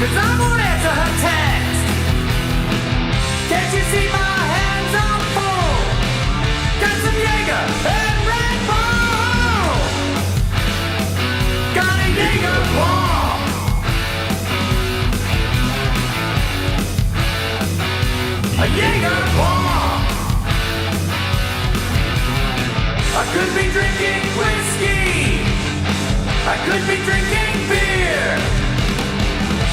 'cause I won't answer her text. Can't you see my hands are full? Got some Jaeger and Red Bull. Got a Jaeger bomb. A Jaeger bomb. I could be drinking whiskey. I could be drinking beer.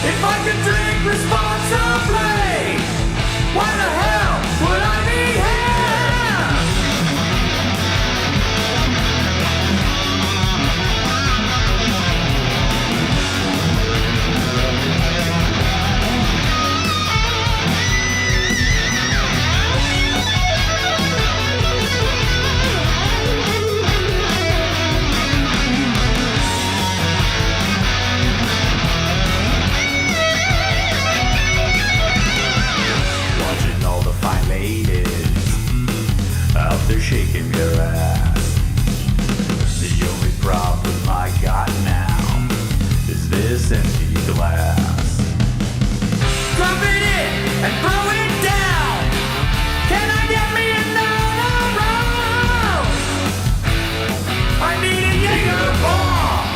If I could drink responsibly, why the hell would I be here? They're shaking your ass. The only problem I got now is this empty glass. Drop it in and throw it down. Can I get me another round? I need a Jaeger bomb.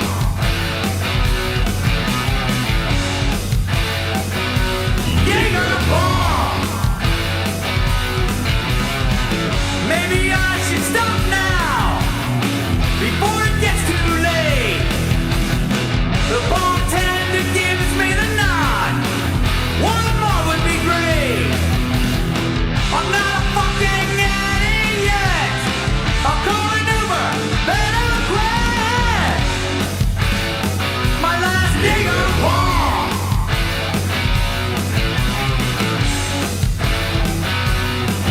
Jaeger bomb. Maybe I should stop now, before it gets too late. The bartender gives me the nod. One more would be great. I'm not a fucking idiot. I'll call an Uber, better quit. My last Jaeger bomb.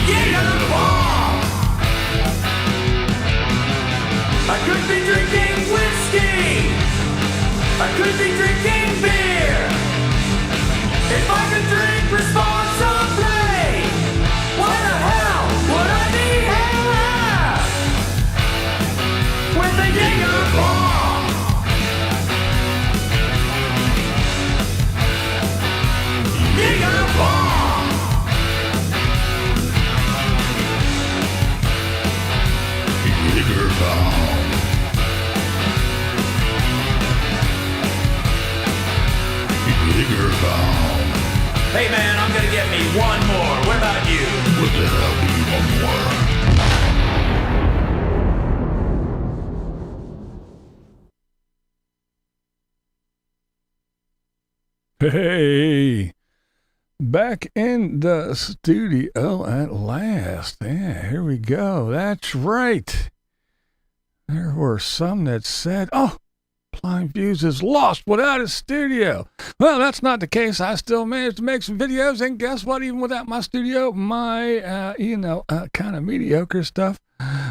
Jaeger bomb. I could be drinking whiskey. I could be drinking beer. If I could drink responsibly, why the hell would I be here? With a Jaeger bomb. Jaeger bomb. Jaeger bomb. Hey man, I'm gonna get me one more. What about you? What the hell do you want more? Hey, back in the studio at last. Yeah, here we go. That's right. There were some that said, oh, BlindViews is lost without a studio. Well, that's not the case. I still managed to make some videos, and guess what? Even without my studio, my, kind of mediocre stuff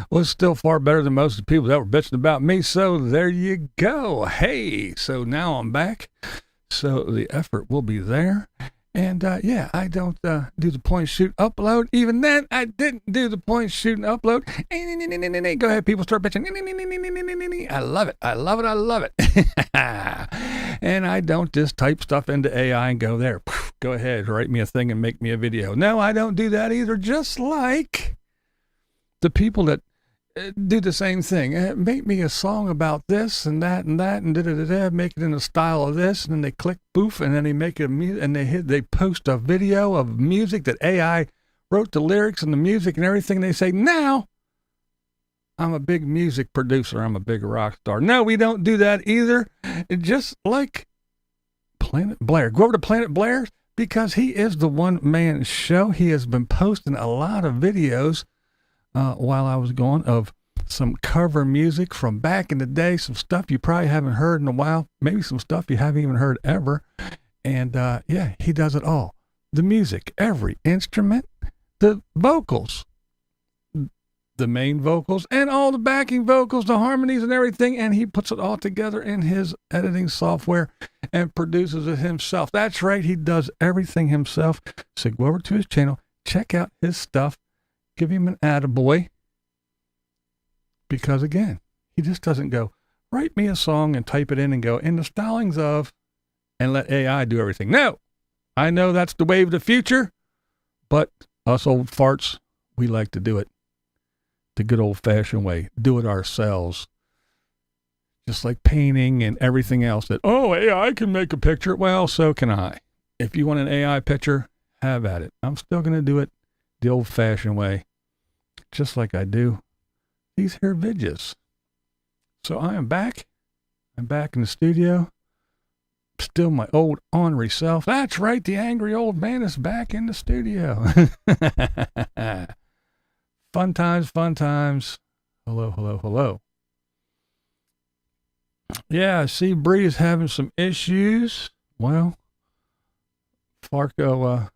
was still far better than most of the people that were bitching about me. So there you go. Hey, so now I'm back. So the effort will be there. And, I don't do the point, shoot, upload. Even then, I didn't do the point, shoot, and upload. Go ahead, people, start bitching. I love it. I love it. I love it. And I don't just type stuff into AI and go there. Go ahead, write me a thing and make me a video. No, I don't do that either. Just like the people that do the same thing. Make me a song about this and that and that and da-da-da-da, make it in the style of this, and then they click boof, and then they make it and they post a video of music that AI wrote the lyrics and the music and everything. They say, now I'm a big music producer, I'm a big rock star. No, we don't do that either. Just like Planet Blair. Go over to Planet Blair, because he is the one-man show. He has been posting a lot of videos while I was gone, of some cover music from back in the day, some stuff you probably haven't heard in a while, maybe some stuff you haven't even heard ever. And he does it all. The music, every instrument, the vocals, the main vocals, and all the backing vocals, the harmonies and everything, and he puts it all together in his editing software and produces it himself. That's right, he does everything himself. So go over to his channel, check out his stuff, give him an attaboy, because again, he just doesn't go, write me a song and type it in and go, in the stylings of, and let AI do everything. No, I know that's the wave of the future, but us old farts, we like to do it the good old-fashioned way. Do it ourselves. Just like painting and everything else that, oh, AI can make a picture. Well, so can I. If you want an AI picture, have at it. I'm still going to do it the old-fashioned way, just like I do these here vidges. So I am back. I'm back in the studio. Still my old ornery self. That's right, the angry old man is back in the studio. Fun times, fun times. Hello, hello, hello. Yeah, I see Bree is having some issues. Well, Farco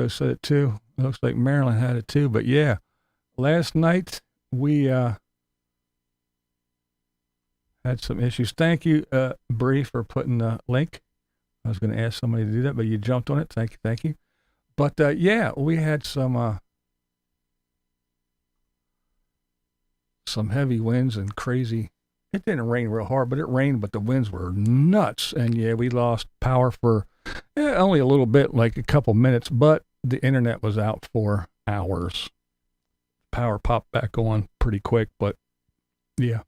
said it too. It looks like Marilyn had it too. But yeah, last night we had some issues. Thank you, Bree, for putting the link. I was going to ask somebody to do that, but you jumped on it. Thank you. But yeah, we had some heavy winds and crazy. It didn't rain real hard, but it rained, but the winds were nuts. And yeah, we lost power for only a little bit, like a couple minutes, but the internet was out for hours. Power popped back on pretty quick, but yeah.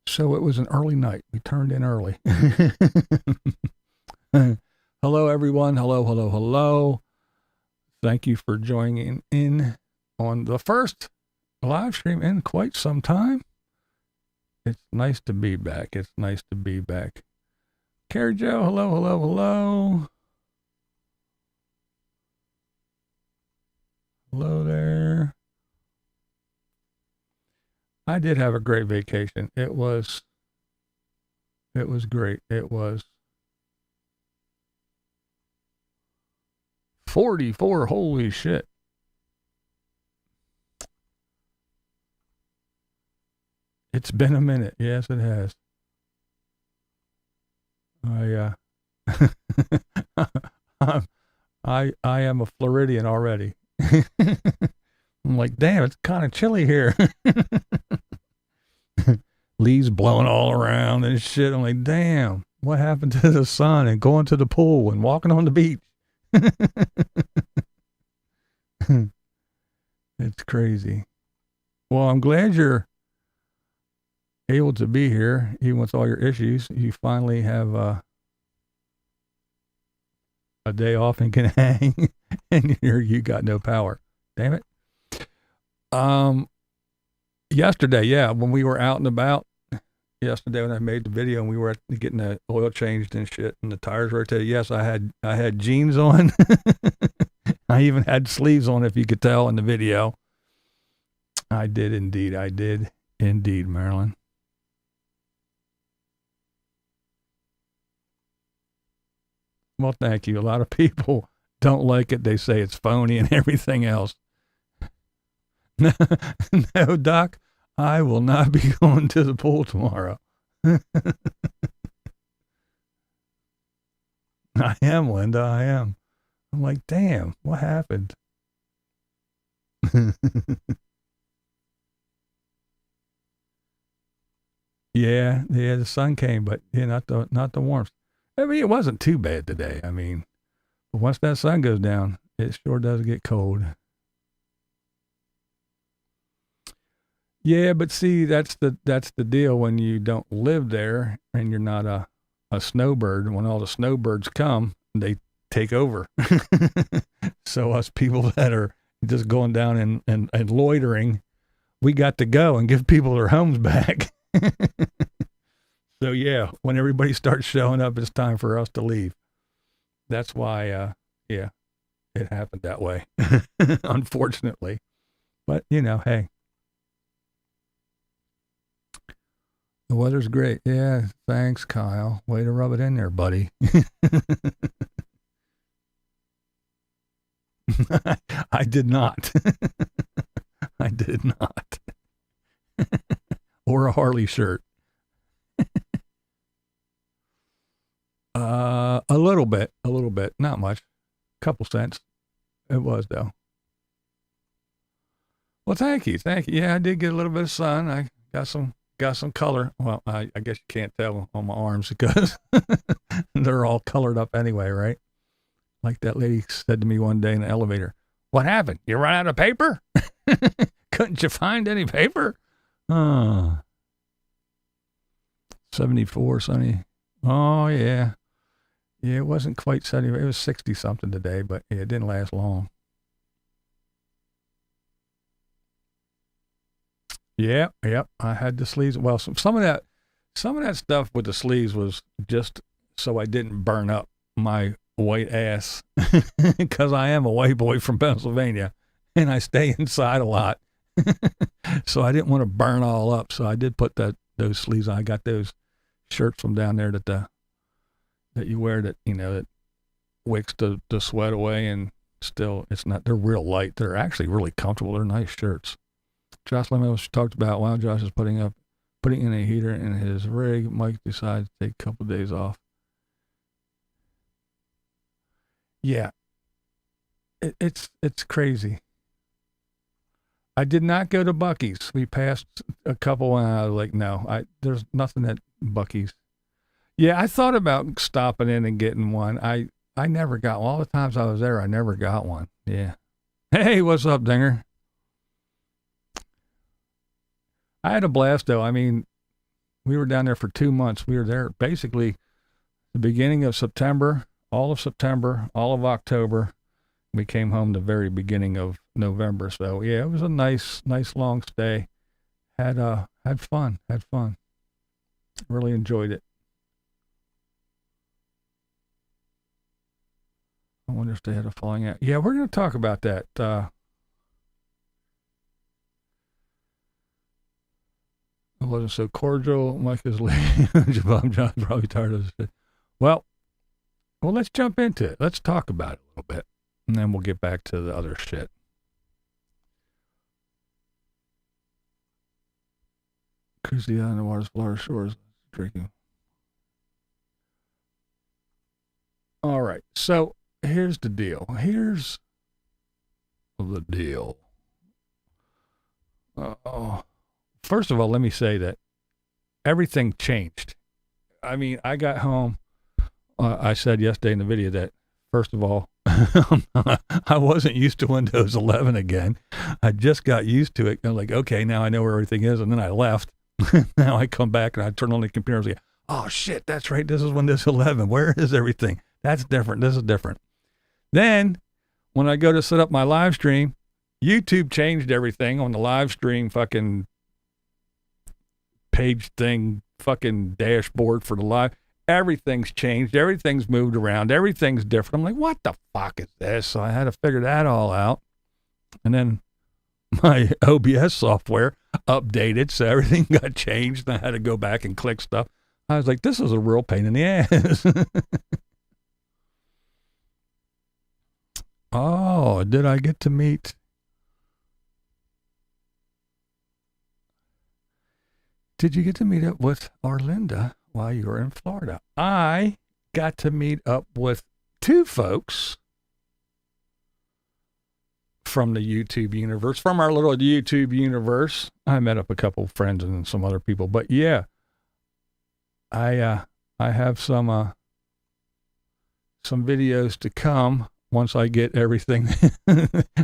So it was an early night. We turned in early. Hello, everyone. Hello, hello, hello. Thank you for joining in on the first live stream in quite some time. It's nice to be back. It's nice to be back. Carrie Joe, hello, hello, hello. Hello there. I did have a great vacation. It was great. It was 44. Holy shit. It's been a minute. Yes, it has. I am a Floridian already. I'm like, damn, it's kind of chilly here. Leaves blowing all around and shit. I'm like, damn, what happened to the sun and going to the pool and walking on the beach? It's crazy. Well, I'm glad you're able to be here, even with all your issues. You finally have a day off and can hang, and you got no power. Damn it. Yesterday, yeah, when we were out and about, yesterday when I made the video and we were getting the oil changed and shit and the tires rotated, yes, I had jeans on. I even had sleeves on, if you could tell in the video. I did indeed, Marilyn. Well, thank you. A lot of people don't like it. They say it's phony and everything else. No, Doc, I will not be going to the pool tomorrow. I am, Linda. I am. I'm like, damn, what happened? Yeah, the sun came, but yeah, not the warmth. I mean, it wasn't too bad today. I mean, but once that sun goes down, it sure does get cold. Yeah, but see, that's the deal when you don't live there and you're not a snowbird. When all the snowbirds come, they take over. So us people that are just going down and loitering, we got to go and give people their homes back. So yeah, when everybody starts showing up, it's time for us to leave. That's why, yeah, it happened that way, unfortunately. But you know, hey. The weather's great. Yeah, thanks, Kyle. Way to rub it in there, buddy. I did not. I did not. Or a Harley shirt. A little bit, not much. Couple cents. It was though. Well, thank you. Yeah, I did get a little bit of sun. I got some got some color. Well, I guess you can't tell on my arms because they're all colored up anyway, right? Like that lady said to me one day in the elevator, "What happened? You run out of paper? Couldn't you find any paper?" 74, sunny. Oh, yeah. Yeah, it wasn't quite 70. It was 60 something today, but yeah, it didn't last long. Yeah, yep. I had the sleeves. Well, some of that stuff with the sleeves was just so I didn't burn up my white ass because I am a white boy from Pennsylvania and I stay inside a lot. So I didn't want to burn all up. So I did put those sleeves on. I got those shirts from down there that you wear that, that wicks the sweat away, and still they're real light. They're actually really comfortable. They're nice shirts. Josh Lemos talked about while Josh is putting in a heater in his rig, Mike decided to take a couple of days off. Yeah. It's crazy. I did not go to Buc-ee's. We passed a couple and I was like, no, there's nothing at Buc-ee's. Yeah, I thought about stopping in and getting one. I never got one. All the times I was there, I never got one. Yeah. Hey, what's up, Dinger? I had a blast, though. I mean, we were down there for 2 months. We were there basically the beginning of September, all of October. We came home the very beginning of November. So, yeah, it was a nice long stay. Had fun. Really enjoyed it. I wonder if they had a falling out. Yeah, we're going to talk about that. It wasn't so cordial. Mike is late. Javon John's probably tired of this shit. Well, let's jump into it. Let's talk about it a little bit, and then we'll get back to the other shit. Cruising on the water's Florida shores, drinking. All right, so here's the deal. First of all, let me say that everything changed. I mean, I got home. I said yesterday in the video that, first of all, I wasn't used to Windows 11 again. I just got used to it. I'm like, okay, now I know where everything is. And then I left. Now I come back and I turn on the computer and say, oh, shit, that's right. This is Windows 11. Where is everything? That's different. This is different. Then when I go to set up my live stream, YouTube changed everything on the live stream fucking page thing, fucking dashboard for the live. Everything's changed. Everything's moved around. Everything's different. I'm like, what the fuck is this? So I had to figure that all out. And then my OBS software updated, so everything got changed. And I had to go back and click stuff. I was like, this is a real pain in the ass. Oh, did I get to meet? Did you get to meet up with Arlinda while you were in Florida? I got to meet up with two folks from the YouTube universe, from our little YouTube universe. I met up a couple of friends and some other people, but yeah, I have some videos to come once I get everything,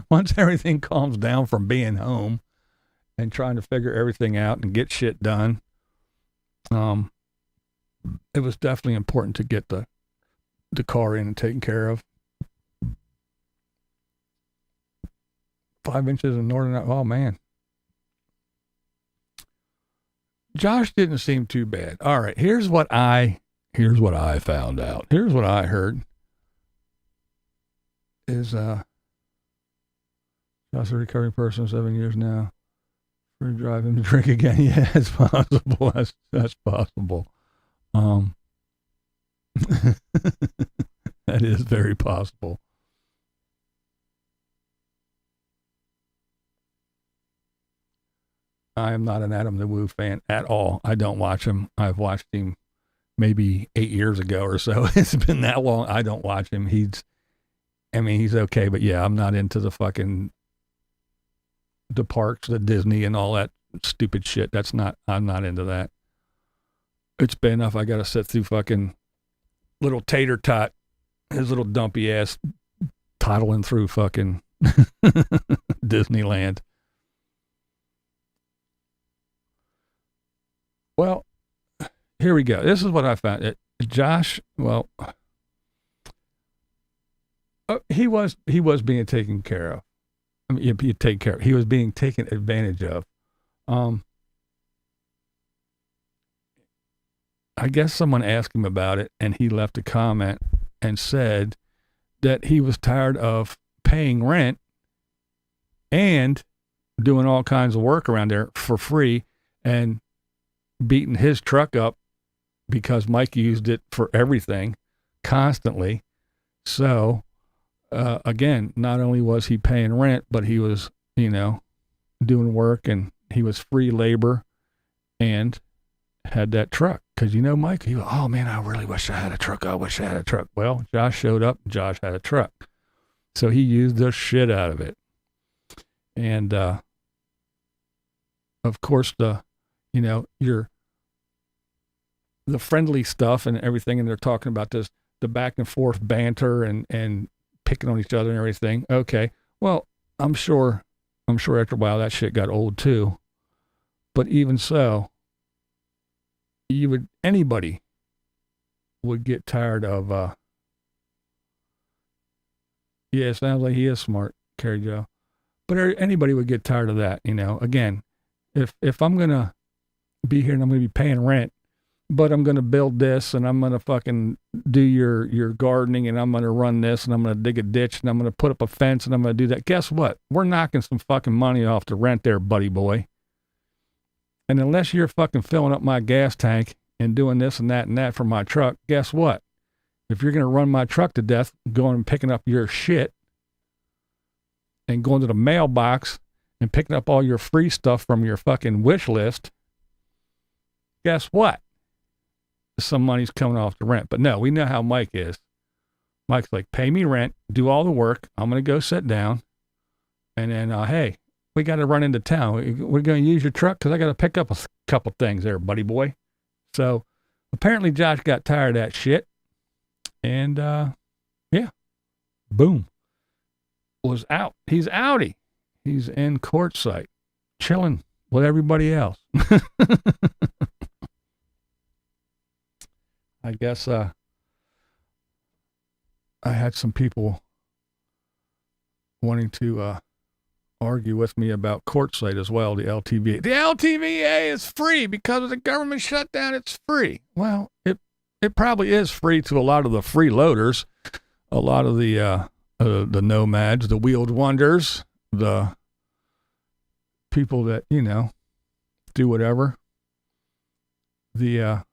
once everything calms down from being home and trying to figure everything out and get shit done. It was definitely important to get the car in and taken care of. 5 inches in northern, oh man. Josh didn't seem too bad. All right, here's what I found out. Here's what I heard. Is Josh a recovering person, 7 years now. We're drive him to drink again. Yeah, it's possible. That's possible. That is very possible. I am not an Adam the Woo fan at all. I don't watch him. I've watched him maybe 8 years ago or so. It's been that long. I don't watch him. He's okay, but yeah, I'm not into the parks, the Disney and all that stupid shit. I'm not into that. It's bad enough I got to sit through fucking little tater tot, his little dumpy ass toddling through fucking Disneyland. Well, here we go. This is what I found. Josh, well, he was being taken care of. I mean, you take care of. He was being taken advantage of. I guess someone asked him about it, and he left a comment and said that he was tired of paying rent and doing all kinds of work around there for free and beating his truck up because Mike used it for everything constantly. So, again, not only was he paying rent, but he was, doing work, and he was free labor and had that truck. Because, Mike, oh man, I really wish I had a truck. I wish I had a truck. Well, Josh showed up, Josh had a truck. So he used the shit out of it. And, of course, the friendly stuff and everything, and they're talking about this, the back and forth banter and picking on each other and everything. Okay. Well, I'm sure after a while that shit got old too. But even so, anybody would get tired of, yeah, it sounds like he is smart, Carrie Joe. But anybody would get tired of that, Again, if I'm going to be here and I'm going to be paying rent, but I'm going to build this and I'm going to fucking do your gardening and I'm going to run this and I'm going to dig a ditch and I'm going to put up a fence and I'm going to do that. Guess what? We're knocking some fucking money off the rent there, buddy boy. And unless you're fucking filling up my gas tank and doing this and that for my truck, guess what? If you're going to run my truck to death, going and picking up your shit and going to the mailbox and picking up all your free stuff from your fucking wish list, guess what? Some money's coming off the rent. But no, we know how Mike is. Mike's like, pay me rent, do all the work. I'm going to go sit down. And then, hey, we got to run into town. We're going to use your truck because I got to pick up a couple things there, buddy boy. So apparently Josh got tired of that shit. And, yeah, boom. Was out. He's outie. He's in Quartzsite, chilling with everybody else. I guess I had some people wanting to argue with me about Quartzsite as well, the LTVA. The LTVA is free because of the government shutdown. It's free. Well, it probably is free to a lot of the freeloaders, a lot of the nomads, the wheeled wonders, the people that, do whatever. The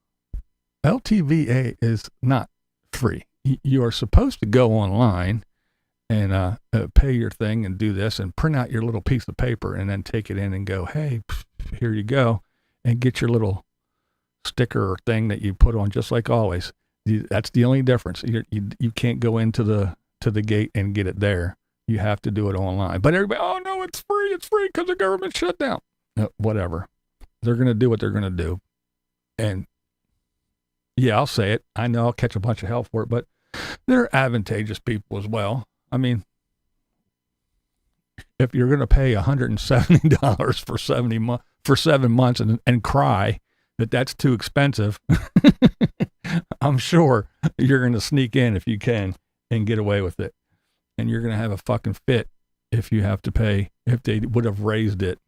LTVA is not free. You are supposed to go online and pay your thing and do this and print out your little piece of paper and then take it in and go, hey, here you go, and get your little sticker or thing that you put on, just like always. That's the only difference. You can't go into the gate and get it there. You have to do it online. But everybody, oh no, it's free because the government shut down. No, whatever. They're going to do what they're going to do. And yeah, I'll say it. I know I'll catch a bunch of hell for it, but they're advantageous people as well. I mean, if you're going to pay $170 for 7 months and cry that that's too expensive, I'm sure you're going to sneak in if you can and get away with it. And you're going to have a fucking fit if you have to pay, if they would have raised it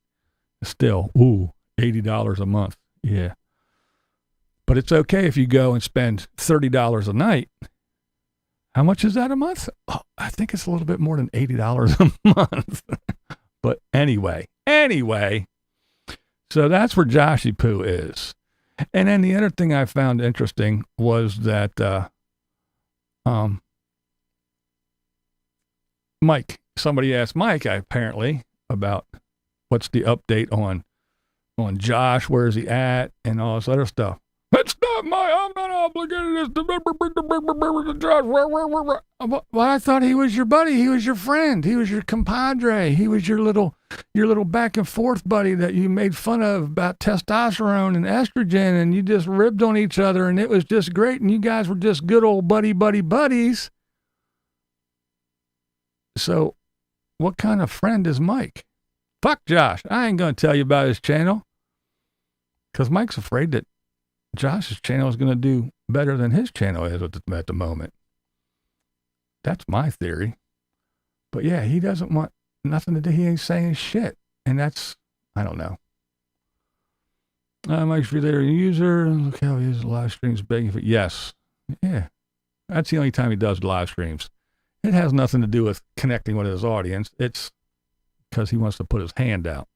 still. Ooh, $80 a month. Yeah. But it's okay if you go and spend $30 a night. How much is that a month? Oh, I think it's a little bit more than $80 a month. But anyway, so that's where Joshy Poo is. And then the other thing I found interesting was that Mike, somebody asked Mike, apparently, about what's the update on Josh, where is he at, and all this other stuff. That's not I'm not obligated to Josh. Well, I thought he was your buddy. He was your friend. He was your compadre. He was your little your little back and forth buddy that you made fun of about testosterone and estrogen, and you just ribbed on each other, and it was just great, and you guys were just good old buddies. So what kind of friend is Mike? Fuck Josh. I ain't going to tell you about his channel, because Mike's afraid that Josh's channel is going to do better than his channel is at the moment. That's my theory. But yeah, he doesn't want nothing to do. He ain't saying shit. And that's, I don't know. Mike's related user. Look how he uses live streams begging for, yes. Yeah. That's the only time he does live streams. It has nothing to do with connecting with his audience. It's because he wants to put his hand out.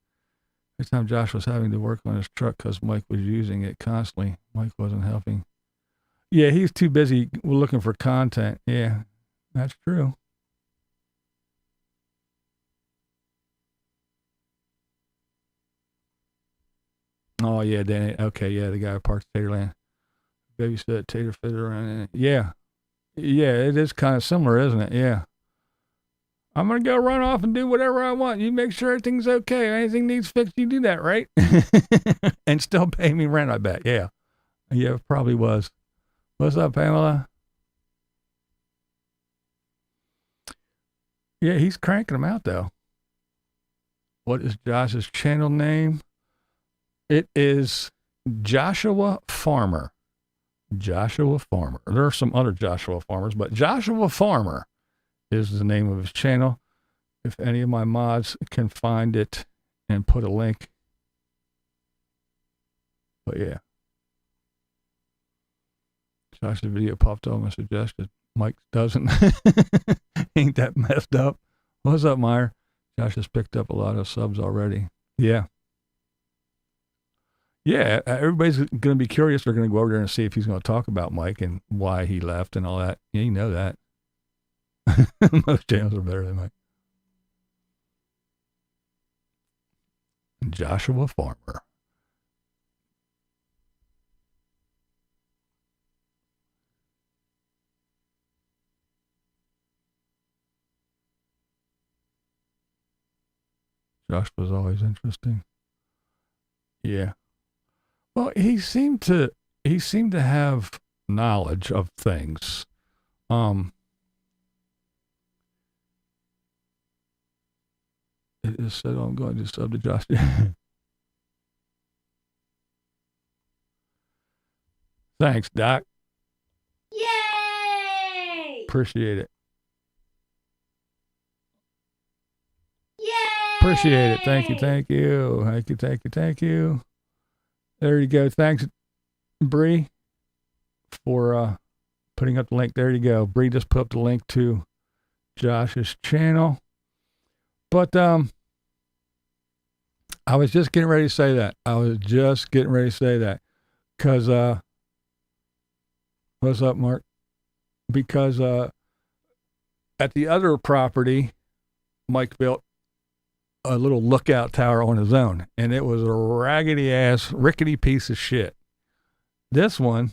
Every time Josh was having to work on his truck because Mike was using it constantly, Mike wasn't helping. Yeah, he's too busy looking for content. Yeah, that's true. Oh, yeah, Danny. Okay, yeah, the guy who parks Taterland. Babysit, tater fitter. Yeah. Yeah, it is kind of similar, isn't it? Yeah. I'm going to go run off and do whatever I want. You make sure everything's okay. Anything needs fixed, you do that, right? And still pay me rent, I bet. Yeah. Yeah, it probably was. What's up, Pamela? Yeah, he's cranking them out, though. What is Josh's channel name? It is Joshua Farmer. Joshua Farmer. There are some other Joshua Farmers, but Joshua Farmer is the name of his channel. If any of my mods can find it and put a link. But yeah. Josh's video popped up and suggested Mike doesn't. Ain't that messed up? What's up, Meyer? Josh has picked up a lot of subs already. Yeah. Yeah, everybody's going to be curious. They're going to go over there and see if he's going to talk about Mike and why he left and all that. Yeah, you know that. Most channels are better than Mike. Joshua Farmer. Josh was always interesting. Yeah. Well, he seemed to have knowledge of things. It is said, I'm going to sub to Josh. Thanks, Doc. Yay! Appreciate it. Yay! Appreciate it. Thank you. Thank you. Thank you. Thank you. Thank you. There you go. Thanks, Bree, for putting up the link. There you go. Bree just put up the link to Josh's channel. But I was just getting ready to say that. Because, what's up, Mark? Because at the other property, Mike built a little lookout tower on his own, and it was a raggedy ass, rickety piece of shit. This one,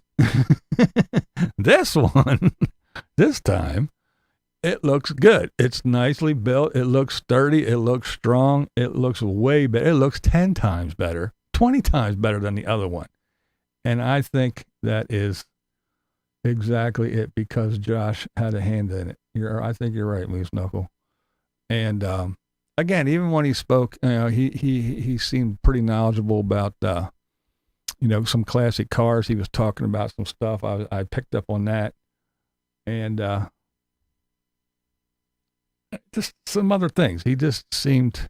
this time, it looks good. It's nicely built. It looks sturdy. It looks strong. It looks way better. It looks 10 times better, 20 times better than the other one. And I think that is exactly it, because Josh had a hand in it. I think you're right, Moose Knuckle. And again, even when he spoke, he seemed pretty knowledgeable about some classic cars. He was talking about some stuff. I picked up on that, and just some other things. He seems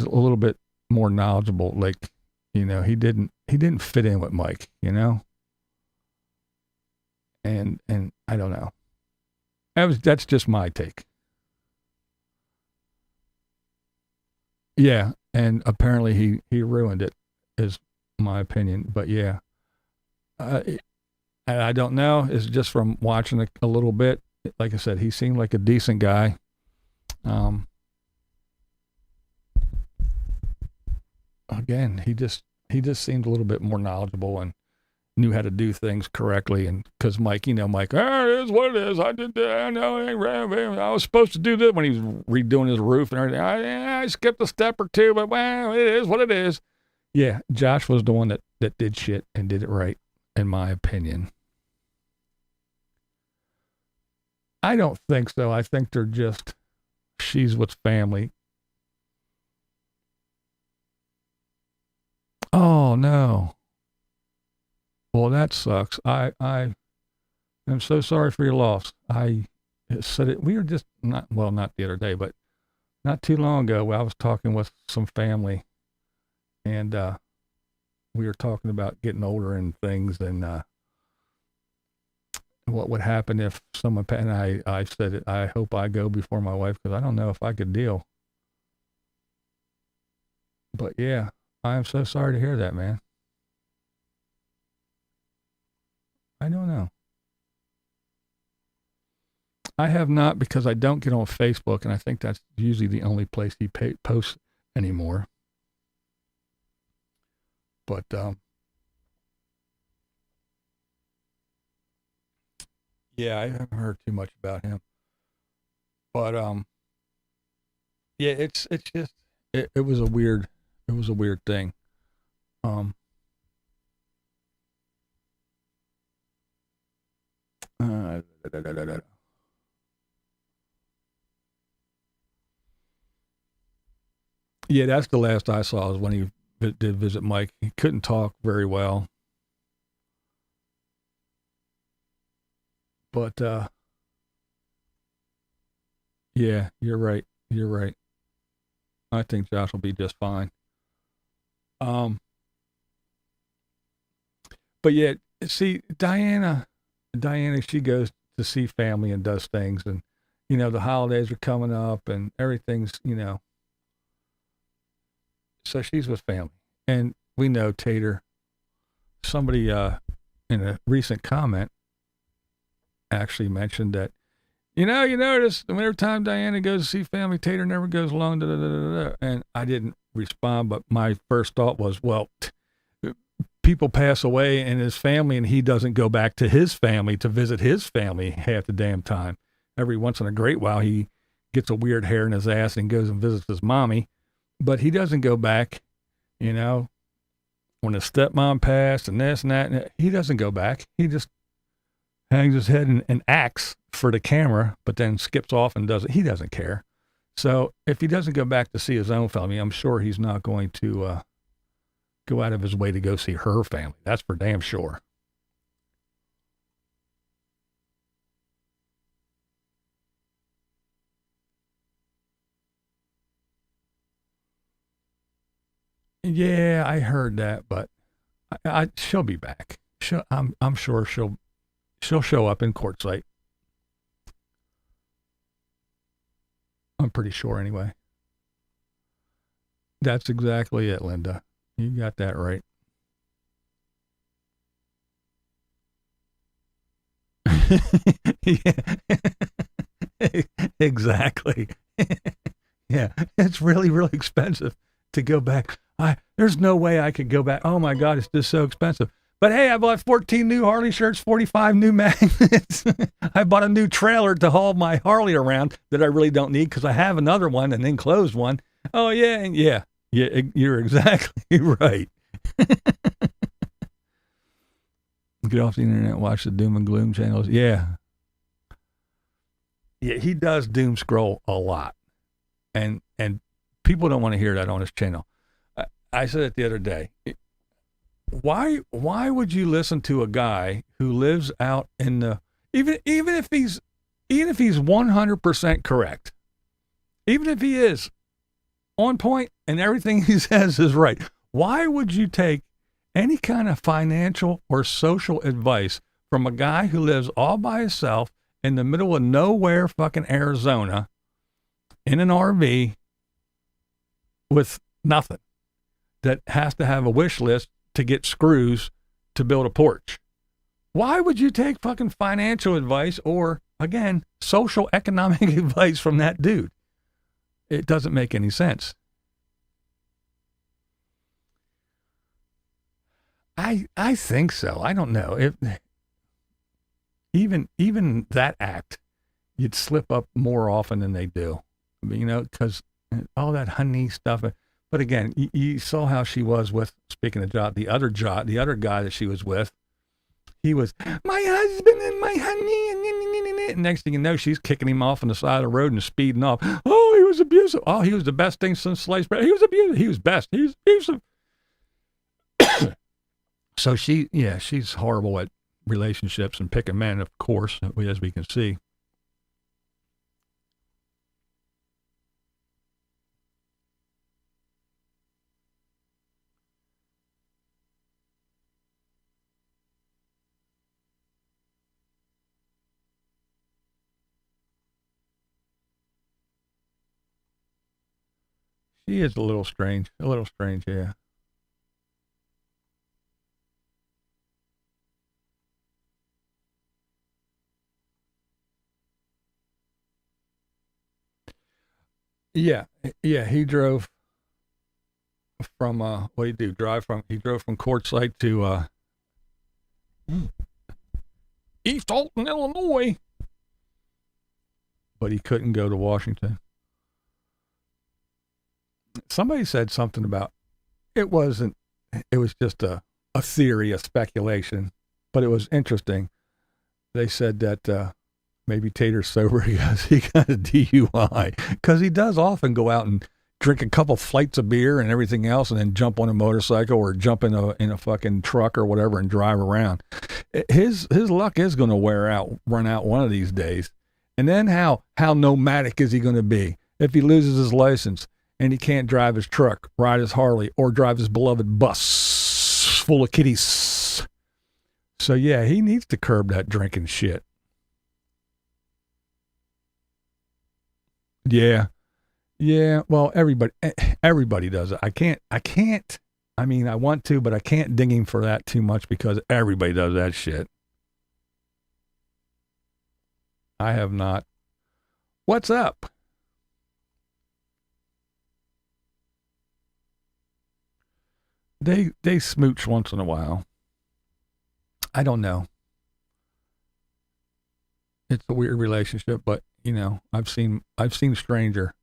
a little bit more knowledgeable. Like, he didn't fit in with Mike, and I don't know. That's just my take. Yeah, and apparently he ruined it, is my opinion. But yeah, I don't know. It's just from watching a little bit. Like I said, he seemed like a decent guy. Again, he just seemed a little bit more knowledgeable and knew how to do things correctly. And because Mike, it is what it is. I did that. I know. I was supposed to do this when he was redoing his roof and everything. I skipped a step or two, but well, it is what it is. Yeah, Josh was the one that did shit and did it right, in my opinion. I don't think so. I think she's with family. Oh, no. Well, that sucks. I am so sorry for your loss. I said it. We were just not the other day, but not too long ago, I was talking with some family, and we were talking about getting older and things, and what would happen if someone, and I said it, I hope I go before my wife, because I don't know if I could deal. But yeah, I am so sorry to hear that, man. I don't know. I have not, because I don't get on Facebook, and I think that's usually the only place he posts anymore. But yeah, I haven't heard too much about him. But yeah, it's just it was a weird thing. Yeah, that's the last I saw, was when he did visit Mike. He couldn't talk very well. But yeah, you're right. I think Josh will be just fine. But yeah, see, Diana, she goes to see family and does things, and the holidays are coming up and everything's, so she's with family. And we know Tater, somebody in a recent comment actually mentioned that, you notice whenever time Diana goes to see family, Tater never goes alone. Da, da, da, da, da. And I didn't respond, but my first thought was, well, people pass away in his family, and he doesn't go back to his family to visit his family half the damn time. Every once in a great while, he gets a weird hair in his ass and goes and visits his mommy, but he doesn't go back, when his stepmom passed and this and that. And he doesn't go back. He just hangs his head and acts for the camera, but then skips off and does it. He doesn't care. So if he doesn't go back to see his own family, I'm sure he's not going to go out of his way to go see her family. That's for damn sure. Yeah, I heard that, but she'll be back. I'm sure she'll show up in Quartzsite. I'm pretty sure anyway. That's exactly it, Linda. You got that right. Yeah. Exactly. Yeah, it's really, really expensive to go back. There's no way I could go back. Oh my God, it's just so expensive. But hey, I bought 14 new Harley shirts, 45 new magnets. I bought a new trailer to haul my Harley around that I really don't need, because I have another one, an enclosed one. Oh yeah, yeah, you're exactly right. Get off the internet, watch the doom and gloom channels. Yeah, he does doom scroll a lot, and people don't want to hear that on his channel. I said it the other day. Why would you listen to a guy who lives out in the, even if he's 100% correct, even if he is on point and everything he says is right, why would you take any kind of financial or social advice from a guy who lives all by himself in the middle of nowhere, fucking Arizona, in an RV with nothing, that has to have a wish list to get screws to build a porch? Why would you take fucking financial advice or, again, social economic advice from that dude? It doesn't make any sense. I think so. I don't know. Even that act, you'd slip up more often than they do. You know, because all that honey stuff. But again, you saw how she was with, speaking of the other guy that she was with. He was, my husband and my honey. And next thing you know, she's kicking him off on the side of the road and speeding off. Oh, he was abusive. Oh, he was the best thing since sliced bread. He was abusive. He was best. He was abusive. So she's horrible at relationships and picking men, of course, as we can see. She is a little strange, yeah. Yeah, he drove from, what did he do? He drove from Quartzsite to, East Alton, Illinois. But he couldn't go to Washington. Somebody said something about, it was just a theory, a speculation, but it was interesting. They said that, maybe Tater's sober because he got a DUI, because he does often go out and drink a couple flights of beer and everything else, and then jump on a motorcycle or jump in a fucking truck or whatever and drive around. His luck is going to run out one of these days. And then how nomadic is he going to be if he loses his license and he can't drive his truck, ride his Harley, or drive his beloved bus full of kiddies? So yeah, he needs to curb that drinking shit. Yeah. Well, everybody does it. I can't. I mean, I want to, but I can't ding him for that too much because everybody does that shit. I have not. What's up? They smooch once in a while. I don't know. It's a weird relationship, but you know, I've seen stranger.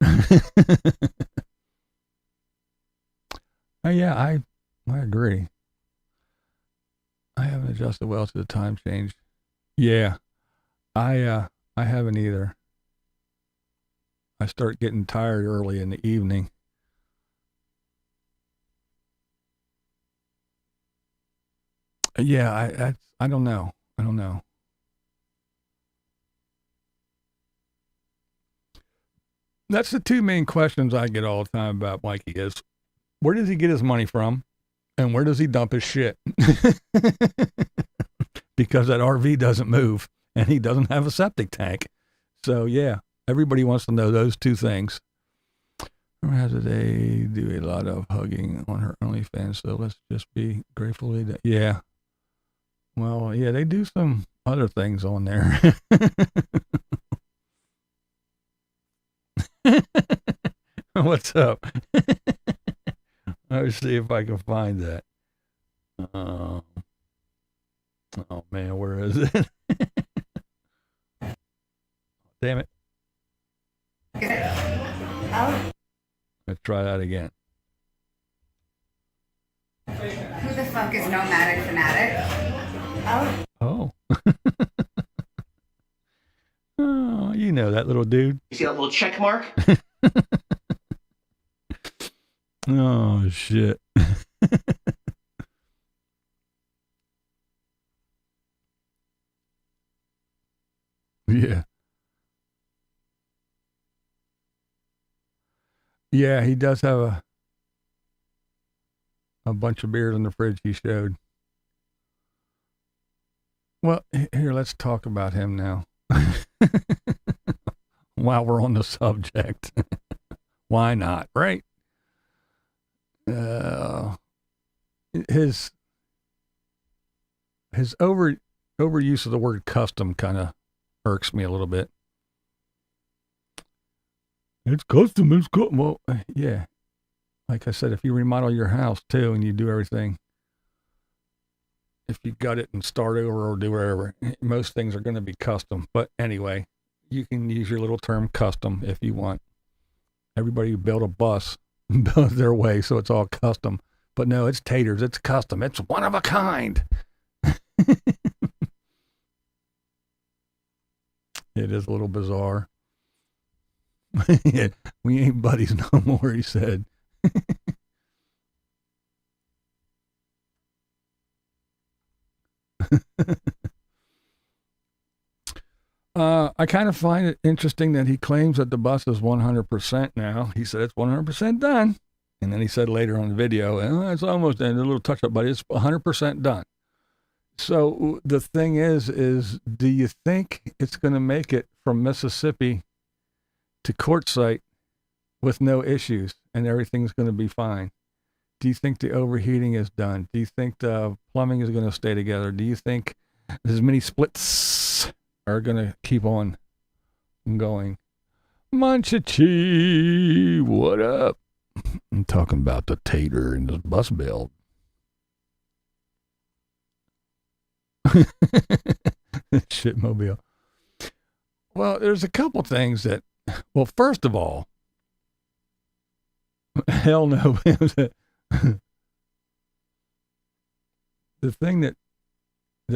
Yeah, I agree. I haven't adjusted well to the time change. Yeah, I haven't either. I start getting tired early in the evening. Yeah, I don't know. That's the two main questions I get all the time about Mikey is, where does he get his money from? And where does he dump his shit? Because that RV doesn't move and he doesn't have a septic tank. So yeah, everybody wants to know those two things. They do a lot of hugging on her OnlyFans, so let's just be grateful that. Yeah. Well, yeah, they do some other things on there. What's up? Let's see if I can find that. Oh man, where is it? Damn it. Oh. Let's try that again. Who the fuck is Nomadic Fanatic? Oh. Oh, you know that little dude. You see that little check mark? Oh, shit. Yeah. Yeah, he does have a bunch of beers in the fridge he showed. Well, here, let's talk about him now. While we're on the subject. Why not, right? His overuse of the word custom kind of irks me a little bit. It's custom. Well, yeah. Like I said, if you remodel your house too and you do everything, if you gut it and start over or do whatever. Most things are going to be custom. But anyway, you can use your little term custom if you want. Everybody who built a bus built their way, so it's all custom. But no, it's taters. It's custom. It's one of a kind. It is a little bizarre. Yeah, we ain't buddies no more, he said. I kind of find it interesting that he claims that the bus is 100% now. He said it's 100% done. And then he said later on the video, oh, it's almost done, a little touch up, but it's 100% done. So the thing is do you think it's going to make it from Mississippi to Quartzsite with no issues and everything's going to be fine? Do you think the overheating is done? Do you think the plumbing is going to stay together? Do you think as many splits are going to keep on going? Munchichi, what up? I'm talking about the tater and this bus build. Shitmobile. Well, there's a couple things that, well, first of all, hell no. The thing that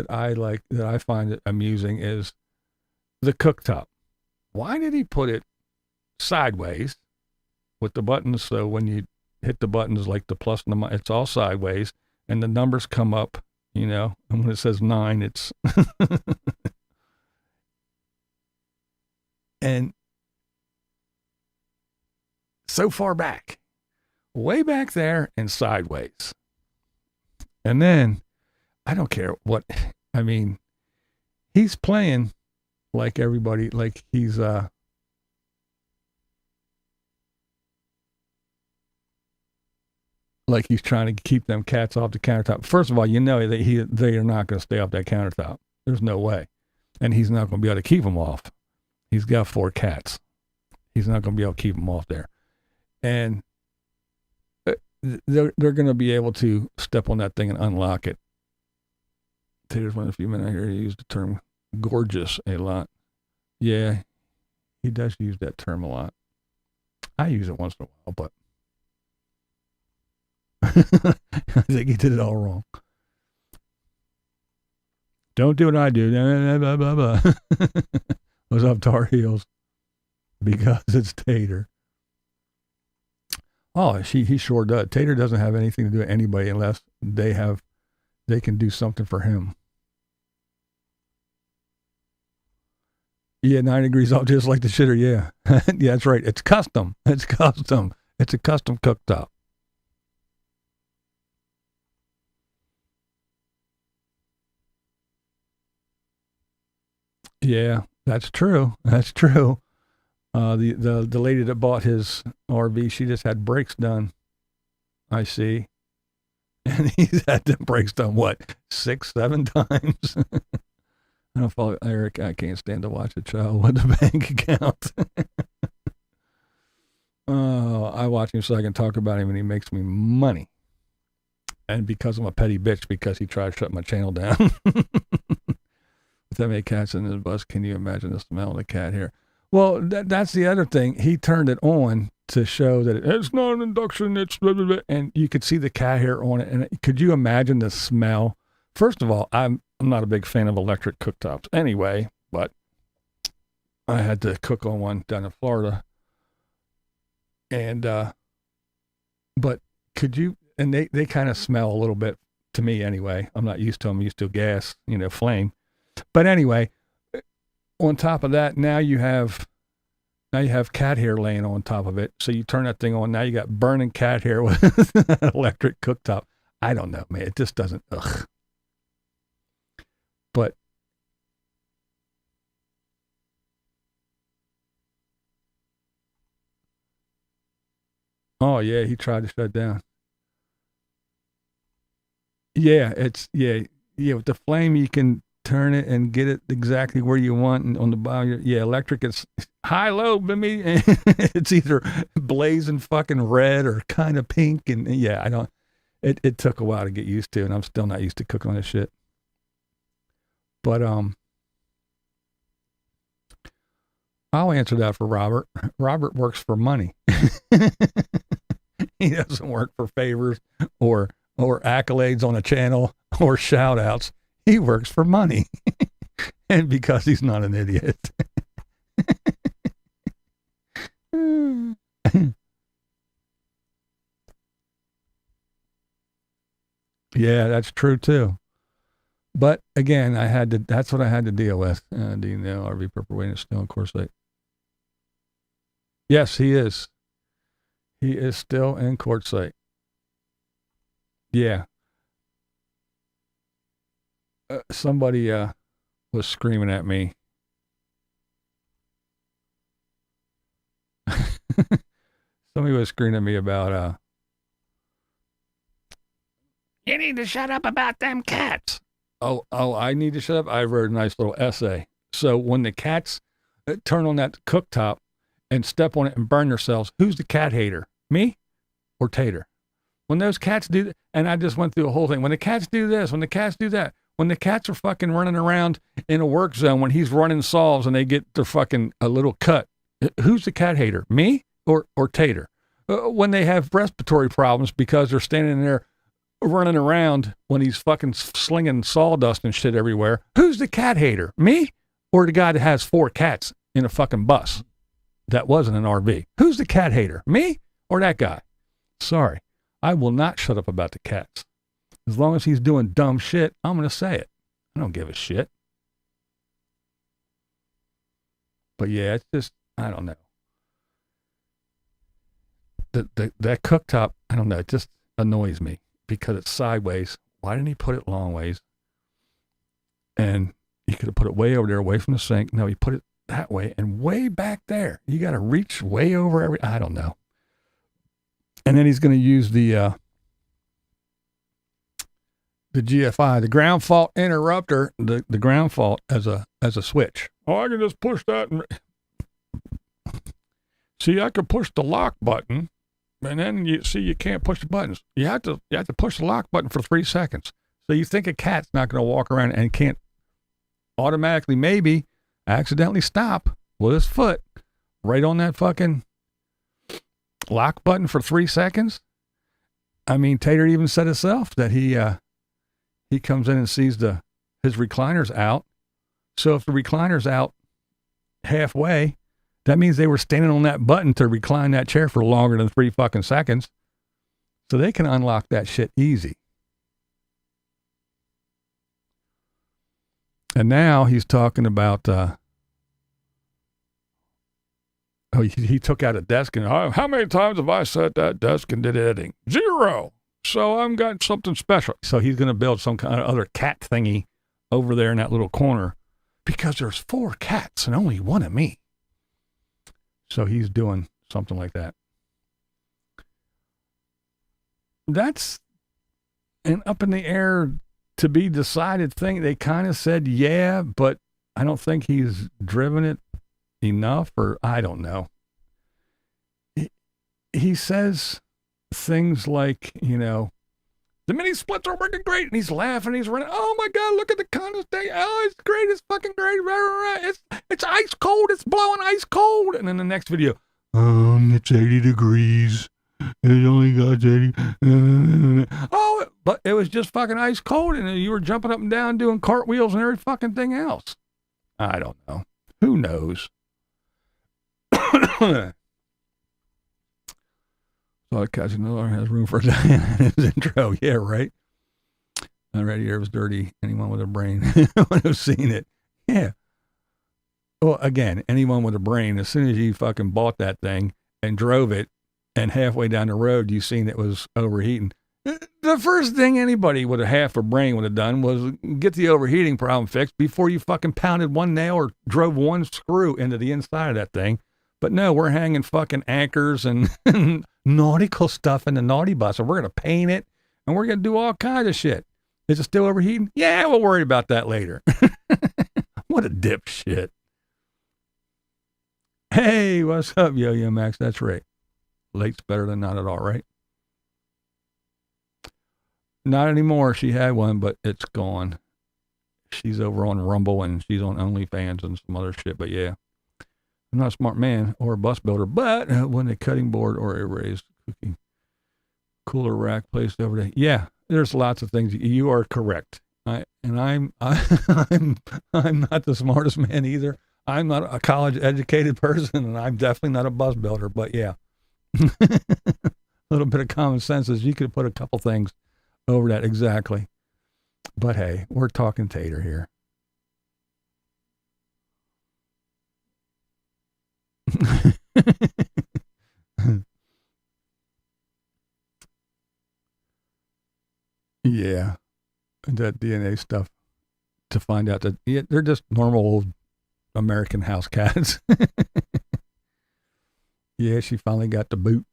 I like, that I find it amusing is the cooktop. Why did he put it sideways with the buttons? So when you hit the buttons like the plus and the minus, it's all sideways and the numbers come up, you know, and when it says 9, it's and so far back, way back there and sideways. And then I don't care what, I mean, he's playing like everybody, like he's like he's trying to keep them cats off the countertop. First of all, you know that they are not going to stay off that countertop. There's no way. And he's not going to be able to keep them off. He's got 4 cats. He's not going to be able to keep them off there. And they're going to be able to step on that thing and unlock it. There's one, a few minutes here, he used the term gorgeous a lot. Yeah, he does use that term a lot. I use it once in a while, but I think he did it all wrong. Don't do what I do. Blah, blah, blah. What's up, Tar Heels? Because it's Tater. Oh, he sure does. Tater doesn't have anything to do with anybody unless they can do something for him. Yeah, 9 degrees off, just like the shitter. Yeah. Yeah, that's right. It's custom. It's custom. It's a custom cooktop. Yeah, that's true. That's true. The lady that bought his RV, she just had brakes done. I see. And he's had them brakes done, what, 6, 7 times? I don't follow Eric. I can't stand to watch a child with a bank account. Oh, I watch him so I can talk about him and he makes me money. And because I'm a petty bitch, because he tried to shut my channel down. With that many cats in his bus, can you imagine the smell of the cat hair? Well, that's the other thing. He turned it on to show that it's not an induction, it's blah, blah, blah, and you could see the cat hair on it. And could you imagine the smell? First of all, I'm not a big fan of electric cooktops anyway, but I had to cook on one down in Florida. And, but could you, and they kind of smell a little bit to me anyway. I'm not used to them. I'm used to gas, flame. But anyway, on top of that, now you have cat hair laying on top of it. So you turn that thing on. Now you got burning cat hair with an electric cooktop. I don't know, man. It just doesn't. Ugh. But oh yeah, he tried to shut down. Yeah, with the flame you can turn it and get it exactly where you want, and on the bottom, yeah, electric is high, low, it's either blazing fucking red or kind of pink, and yeah, it took a while to get used to, and I'm still not used to cooking on this shit. But I'll answer that for Robert. Robert works for money. He doesn't work for favors or accolades on a channel or shout outs. He works for money. And because he's not an idiot. Yeah, that's true too. But again, that's what I had to deal with. Do you know RV Purple Wayne is still in Quartzsite? Yes, he is. He is still in Quartzsite. Yeah. Somebody was screaming at me. Somebody was screaming at me about you need to shut up about them cats. Oh, I need to shut up. I wrote a nice little essay. So when the cats turn on that cooktop and step on it and burn themselves, who's the cat hater? Me or Tater? When those cats do that, and I just went through a whole thing. When the cats do this, when the cats do that, when the cats are fucking running around in a work zone, when he's running solves and they get their fucking a little cut, who's the cat hater? Me or Tater? When they have respiratory problems because they're standing there running around when he's fucking slinging sawdust and shit everywhere, who's the cat hater? Me or the guy that has 4 cats in a fucking bus that wasn't an RV? Who's the cat hater? Me or that guy? Sorry, I will not shut up about the cats. As long as he's doing dumb shit, I'm going to say it. I don't give a shit. But yeah, it's just, I don't know. That cooktop, I don't know, it just annoys me because it's sideways. Why didn't he put it long ways? And he could have put it way over there, away from the sink. No, he put it that way and way back there. You got to reach way over I don't know. And then he's going to use the GFI, the ground fault interrupter, the ground fault as a switch. Oh, I can just push that. See, I could push the lock button, and then you can't push the buttons. You have to push the lock button for 3 seconds. So you think a cat's not going to walk around and can't automatically, maybe accidentally stop with his foot right on that fucking lock button for 3 seconds? I mean, Tater even said himself that he comes in and sees his recliner's out. So if the recliner's out halfway, that means they were standing on that button to recline that chair for longer than 3 fucking seconds. So they can unlock that shit easy. And now he's talking about, he took out a desk and, how many times have I set that desk and did editing? 0. So I've got something special. So he's going to build some kind of other cat thingy over there in that little corner because there's 4 cats and only 1 of me. So he's doing something like that. That's an up in the air to be decided thing. They kind of said, yeah, but I don't think he's driven it enough, or I don't know. He says things like, the mini splits are working great, and he's laughing, he's running. Oh my God, look at the condensate. Oh, it's great, it's fucking great. It's ice cold, it's blowing ice cold. And then the next video, it's 80 degrees. It only got 80. Oh, but it was just fucking ice cold, and you were jumping up and down doing cartwheels and every fucking thing else. I don't know. Who knows? So Cousin Miller has room for Diana in his intro. Yeah, right. Red Ear was dirty. Anyone with a brain would have seen it. Yeah. Well, again, anyone with a brain, as soon as you fucking bought that thing and drove it, and halfway down the road, you seen it was overheating. The first thing anybody with a half a brain would have done was get the overheating problem fixed before you fucking pounded 1 nail or drove 1 screw into the inside of that thing. But no, we're hanging fucking anchors and nautical stuff in the naughty bus, and we're going to paint it, and we're going to do all kinds of shit. Is it still overheating? Yeah, we'll worry about that later. What a dipshit. Hey, what's up, Yo-Yo Max? That's right. Late's better than not at all, right? Not anymore. She had one, but it's gone. she's over on Rumble and she's on OnlyFans and some other shit. But yeah, I'm not a smart man or a bus builder, but when a cutting board or a raised cooking cooler rack placed over there. Yeah, there's lots of things. You are correct. I'm not the smartest man either. I'm not a college educated person, and I'm definitely not a bus builder. But yeah, a little bit of common sense is you could put a couple things over that exactly. But hey, we're talking tater here. Yeah, that DNA stuff to find out that they're just normal old American house cats. Yeah, she finally got the boot.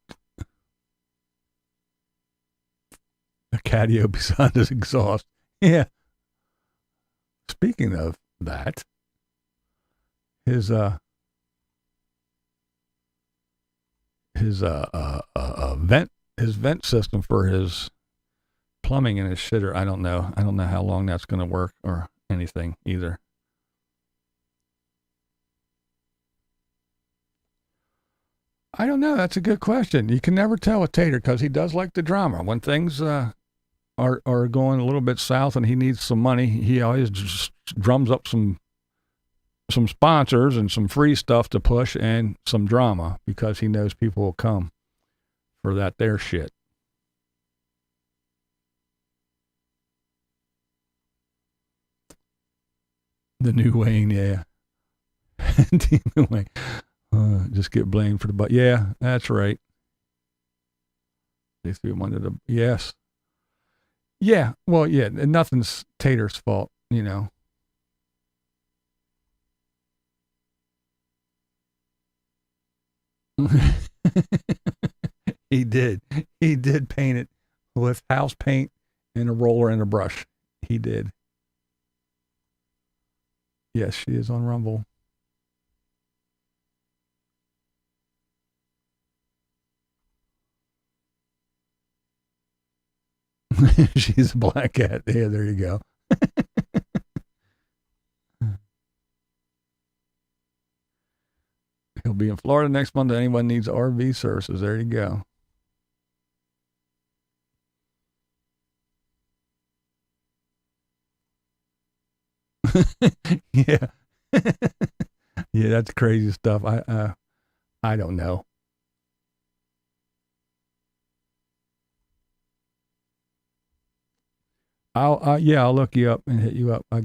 A catio beside his exhaust. Yeah. Speaking of that, his vent system for his plumbing and his shitter, I don't know how long that's going to work or anything either. I don't know. That's a good question. You can never tell with Tater because he does like the drama. When things are going a little bit south and he needs some money, he always just drums up some sponsors and some free stuff to push and some drama because he knows people will come for that there shit. The new Wayne, yeah. Demon Wayne. Just get blamed for the butt. Yeah, that's right. They threw him under the, yes. Yeah, well, yeah, nothing's Tater's fault, you know. He did paint it with house paint and a roller and a brush. He did. Yes, she is on Rumble. She's a black cat. Yeah, there you go. He'll be in Florida next month. Anyone needs RV services. There you go. Yeah. Yeah, that's crazy stuff. I don't know. I'll look you up and hit you up. I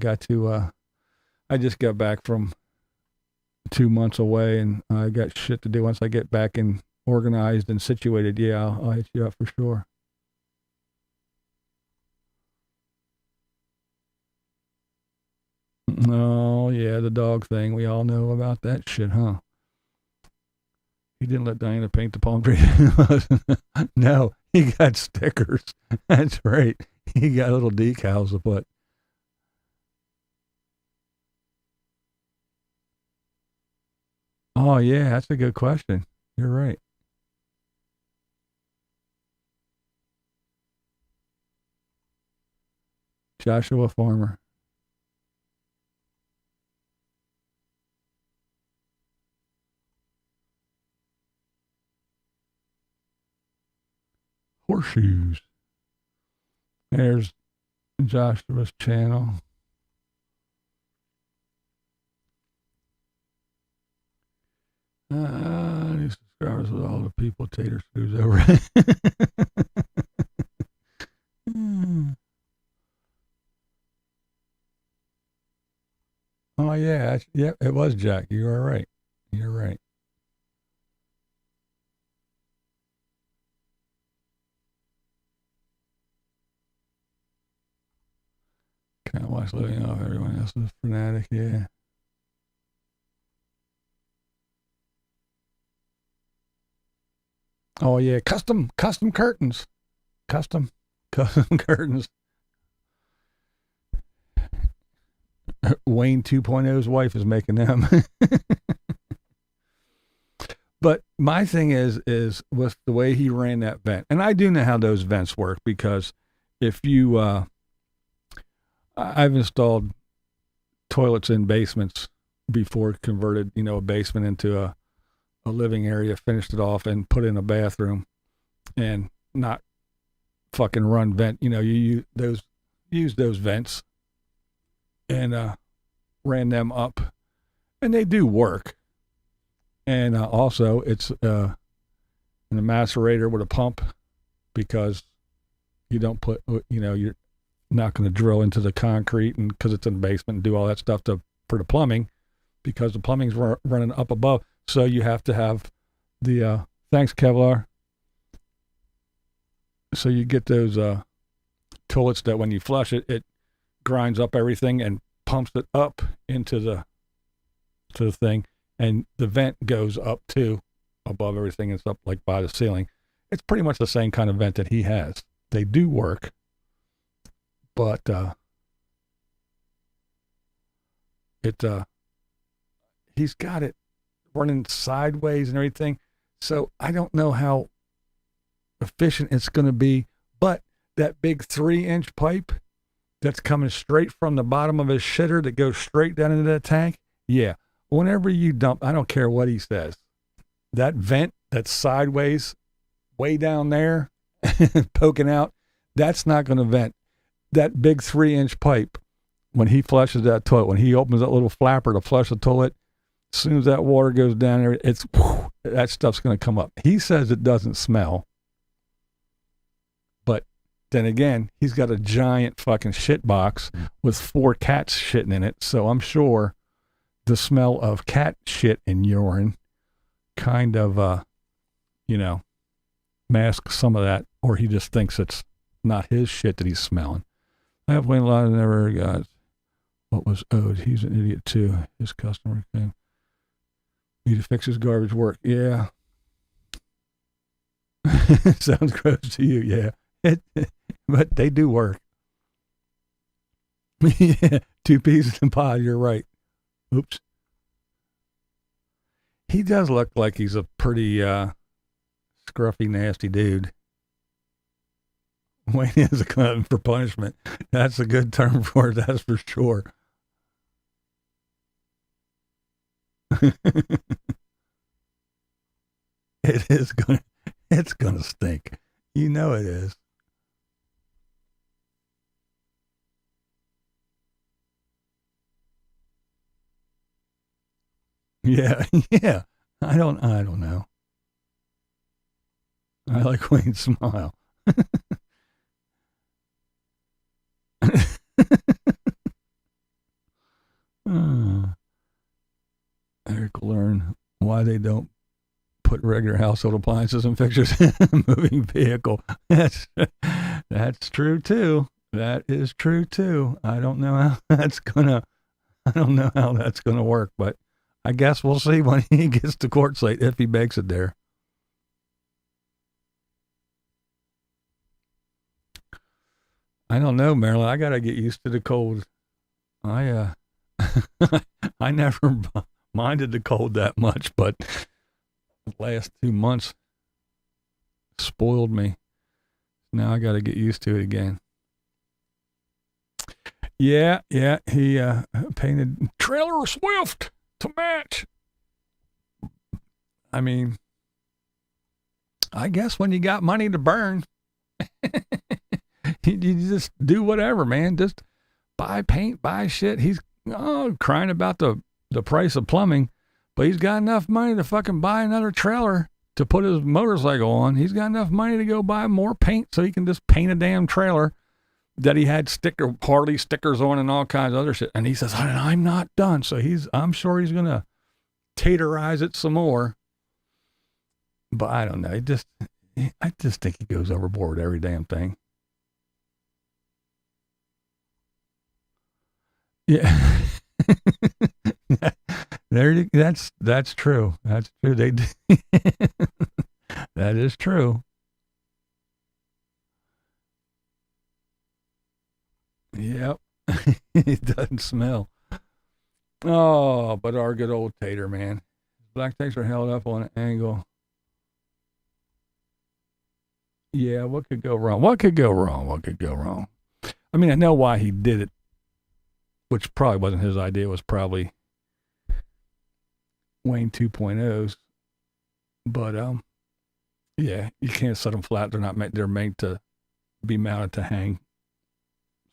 just got back from 2 months away and I got shit to do once I get back and organized and situated. Yeah, I'll hit you up for sure. Oh, yeah, the dog thing. We all know about that shit, huh? He didn't let Diana paint the palm tree. No, he got stickers. That's right. He got little decals to put. Oh, yeah, that's a good question. You're right. Joshua Farmer. Horseshoes. There's Joshua's channel. These subscribers with all the people Tater screws over. Oh yeah, it was Jack. You are right. You're right. Kind of watch living off everyone else's fanatic, yeah. Oh yeah, custom curtains. Custom curtains. Wayne 2.0's wife is making them. But my thing is with the way he ran that vent, and I do know how those vents work because if you, I've installed toilets in basements before converted, a basement into a living area, finished it off and put in a bathroom and not fucking run vent. You use those vents and ran them up, and they do work. And also it's an macerator with a pump, because you don't put, you're not going to drill into the concrete, and because it's in the basement and do all that stuff for the plumbing, because the plumbing's running up above. So you have to have the, thanks Kevlar. So you get those toilets that when you flush it, it grinds up everything and pumps it up into the thing, and the vent goes up too, above everything. It's up like by the ceiling. It's pretty much the same kind of vent that he has. They do work, but he's got it running sideways and everything. So I don't know how efficient it's going to be, but that big 3-inch pipe that's coming straight from the bottom of his shitter that goes straight down into that tank. Yeah. Whenever you dump, I don't care what he says, that vent that's sideways way down there poking out, that's not going to vent. That big 3-inch pipe, when he flushes that toilet, when he opens that little flapper to flush the toilet, as soon as that water goes down there, that stuff's going to come up. He says it doesn't smell. But then again, he's got a giant fucking shit box with 4 cats shitting in it. So I'm sure the smell of cat shit and urine kind of, masks some of that, or he just thinks it's not his shit that he's smelling. I have waited a lot and never got what was owed. He's an idiot too. His customer came. Need to fix his garbage work. Yeah. Sounds gross to you. Yeah. But they do work. Yeah. 2 pieces in pie. You're right. Oops. He does look like he's a pretty scruffy, nasty dude. Wayne is a glutton for punishment. That's a good term for it. That's for sure. It's gonna stink. You know it is. Yeah, yeah. I don't know. I like Wayne's smile. Eric will learn why they don't put regular household appliances and fixtures in a moving vehicle. That's true too. That is true too. I don't know how that's gonna work, but I guess we'll see when he gets to Quartzsite, if he makes it there. I don't know, Marilyn. I gotta get used to the cold. I never minded the cold that much, but the last 2 months spoiled me. Now I got to get used to it again. Yeah, he painted Trailer Swift to match. I mean, I guess when you got money to burn, you just do whatever, man. Just buy paint, buy shit. He's crying about the price of plumbing, but he's got enough money to fucking buy another trailer to put his motorcycle on. He's got enough money to go buy more paint so he can just paint a damn trailer that he had Harley stickers on and all kinds of other shit. And he says, I'm not done. So I'm sure he's going to taterize it some more. But I don't know. I just think he goes overboard with every damn thing. Yeah. That's true. That's true. That is true. Yep. It doesn't smell. Oh, but our good old Tater, man. Black tanks are held up on an angle. Yeah, what could go wrong? I mean, I know why he did it which probably wasn't his idea. It was probably Wayne 2.0's. But yeah, you can't set them flat. They're not meant. They're made to be mounted to hang.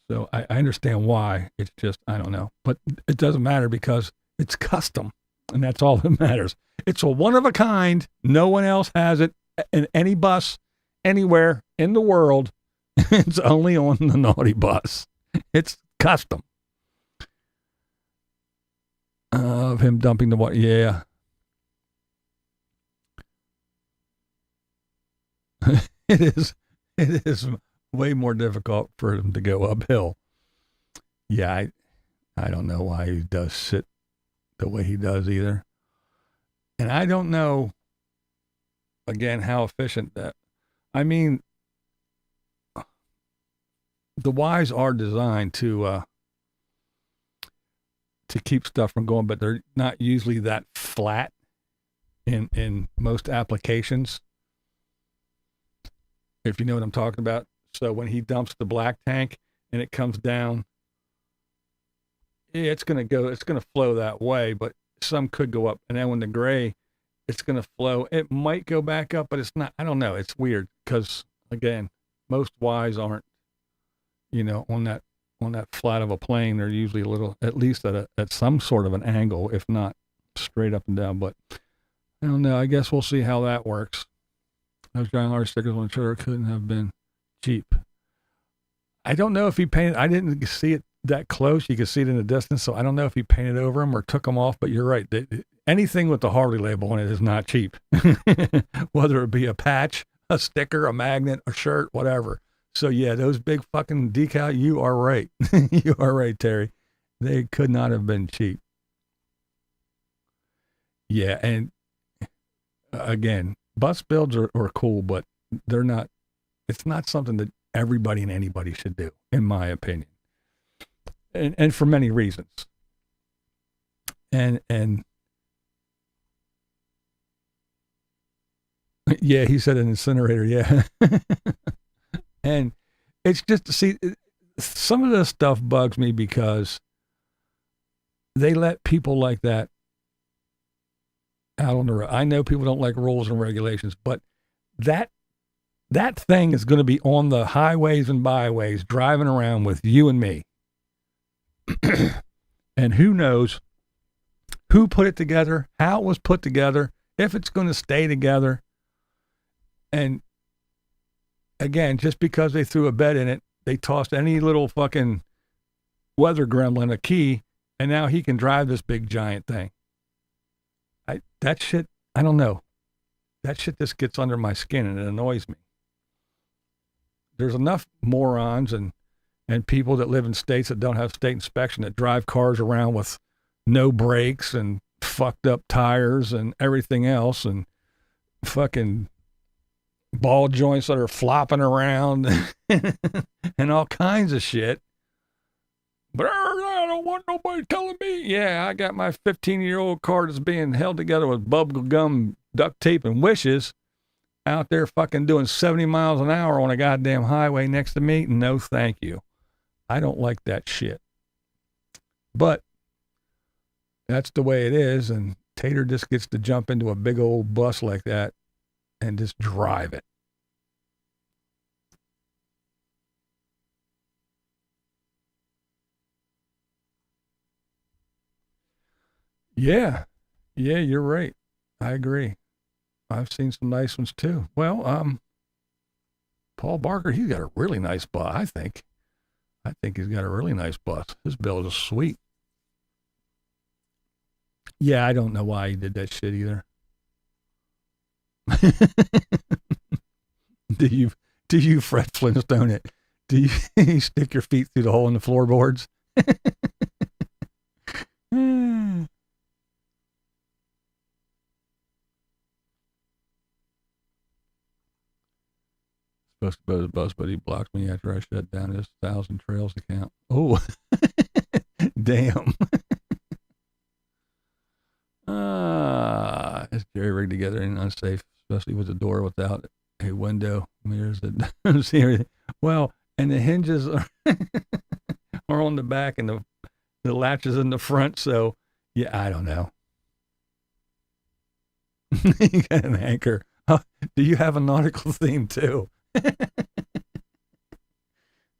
So I understand why. It's just, I don't know. But it doesn't matter because it's custom, and that's all that matters. It's a one of a kind. No one else has it in any bus anywhere in the world. It's only on the Naughty bus. It's custom. Of him dumping the water. Yeah. It is way more difficult for him to go uphill. Yeah, I don't know why he does sit the way he does either. And I don't know, again, how efficient that, I mean, the Ys are designed to keep stuff from going, but they're not usually that flat in most applications, if you know what I'm talking about. So when he dumps the black tank and it comes down, it's going to flow that way, but some could go up. And then when the gray, it's going to flow. It might go back up, but it's not, I don't know. It's weird because, again, most Ys aren't, on that flat of a plane. They're usually a little, at least at some sort of an angle, if not straight up and down. But I don't know. I guess we'll see how that works. Those giant large stickers on the trailer couldn't have been cheap. I don't know if he painted, I didn't see it that close. You could see it in the distance. So I don't know if he painted over them or took them off, but you're right. Anything with the Harley label on it is not cheap. Whether it be a patch, a sticker, a magnet, a shirt, whatever. So yeah, those big fucking decal, you are right. You are right, Terry. They could not have been cheap. Yeah. And again, bus builds are cool, but they're not, it's not something that everybody and anybody should do, in my opinion. And for many reasons. And yeah, he said an incinerator. Yeah. And it's just to see, some of this stuff bugs me because they let people like that out on the road. I know people don't like rules and regulations, but that thing is going to be on the highways and byways driving around with you and me. And who knows who put it together, how it was put together, if it's going to stay together. And again, just because they threw a bed in it, they tossed any little fucking weather gremlin a key, and now he can drive this big giant thing. That shit, I don't know. That shit just gets under my skin and it annoys me. There's enough morons and people that live in states that don't have state inspection that drive cars around with no brakes and fucked up tires and everything else and fucking ball joints that are flopping around and all kinds of shit. But I don't want nobody telling me. Yeah, I got my 15-year-old car that's being held together with bubble gum, duct tape, and wishes out there fucking doing 70 miles an hour on a goddamn highway next to me. No, thank you. I don't like that shit. But that's the way it is, and Tater just gets to jump into a big old bus like that and just drive it. Yeah, you're right. I agree. I've seen some nice ones too. Well, Paul Barker, he's got a really nice bus, I think. I think he's got a really nice bus. His build is sweet. Yeah, I don't know why he did that shit either. Do you Fred Flintstone it? Do you stick your feet through the hole in the floorboards? Supposed to go to the bus, but he blocked me after I shut down his 1,000 Trails account. Oh, damn. It's jerry rigged together and unsafe, especially with the door without a window, mirrors that don't see everything. Well, and the hinges are, are on the back, and The latch is in the front, so yeah, I don't know. You got an anchor. Oh, do you have a nautical theme too?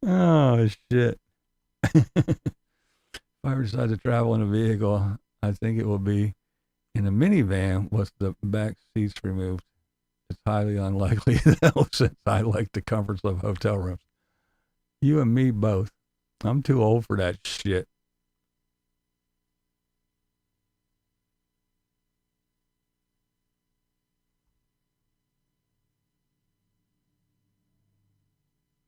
Oh shit. If I ever decide to travel in a vehicle, I think it will be in a minivan with the back seats removed. It's highly unlikely though, since I like the comforts of hotel rooms. You and me both. I'm too old for that shit.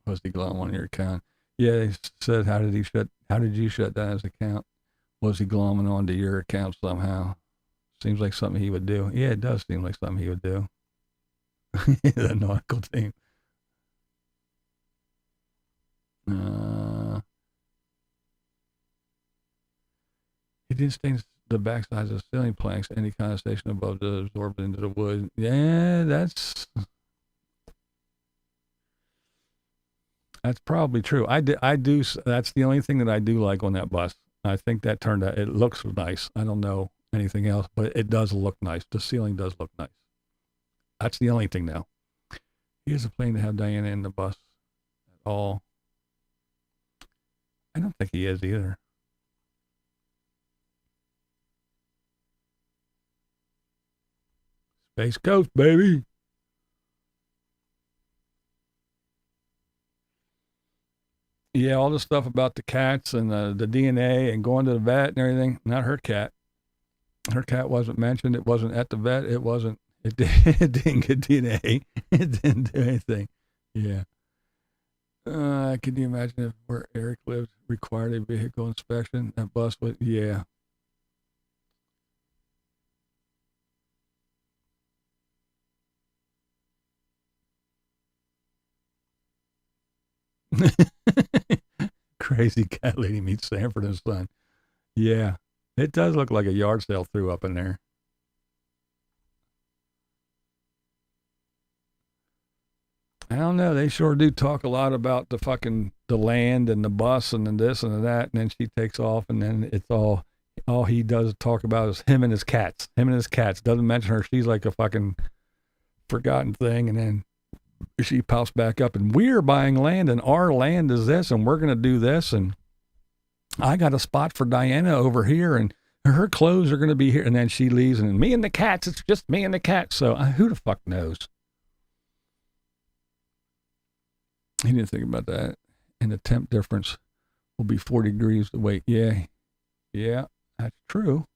Was he glowing on your account? Yeah, they said, how did you shut down his account? Was he glomming onto your account somehow? Seems like something he would do. Yeah, it does seem like something he would do. The nautical team. He didn't stain the backsides of ceiling planks. Any condensation above the absorbed into the wood. Yeah, that's probably true. I do. That's the only thing that I do like on that bus. I think that turned out, it looks nice. I don't know anything else, but it does look nice. The ceiling does look nice. That's the only thing now. He isn't planning to have Diana in the bus at all. I don't think he is either. Space Coast, baby. Yeah, all the stuff about the cats and the DNA and going to the vet and everything. Not her cat. Her cat wasn't mentioned. It wasn't at the vet. It wasn't. It didn't get DNA. It didn't do anything. Yeah. Can you imagine if where Eric lived required a vehicle inspection? That bus would. Yeah. Crazy cat lady meets Sanford and Son. Yeah, it does look like a yard sale threw up in there. I don't know. They sure do talk a lot about the land and the bus and then this and that, and then she takes off, and then it's all he does talk about is him and his cats. Him and his cats. Doesn't mention her. She's like a fucking forgotten thing, and then she pops back up, and we're buying land, and our land is this, and we're gonna do this, and I got a spot for Diana over here, and her clothes are gonna be here, and then she leaves, and me and the cats. It's just me and the cats. So who the fuck knows? He didn't think about that. And the temp difference will be 40 degrees the weight. Yeah, that's true.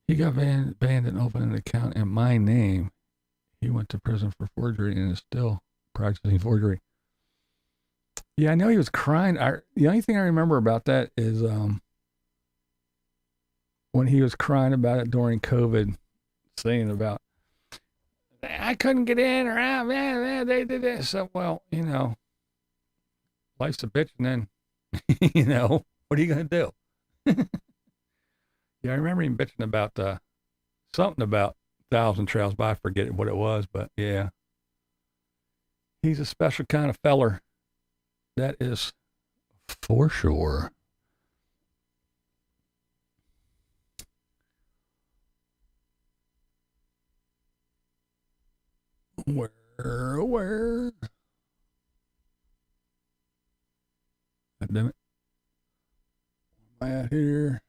He got banned and opened an account in my name. He went to prison for forgery and is still practicing forgery. Yeah, I know he was crying. The only thing I remember about that is when he was crying about it during COVID, saying about, I couldn't get in or out, man, they did this. So, well, life's a bitch, and then, what are you going to do? Yeah, I remember him bitching about something about Thousand Trails, but I forget what it was, but yeah. He's a special kind of feller. That is for sure. Where? God damn it. Where am I at here?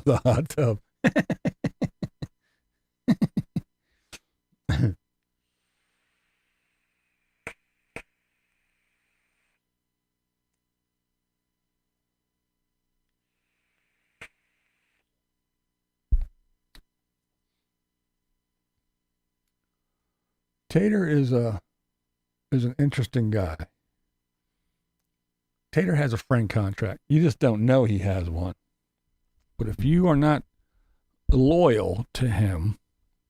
The hot tub. Tater is an interesting guy. Tater has a friend contract. You just don't know he has one. But if you are not loyal to him,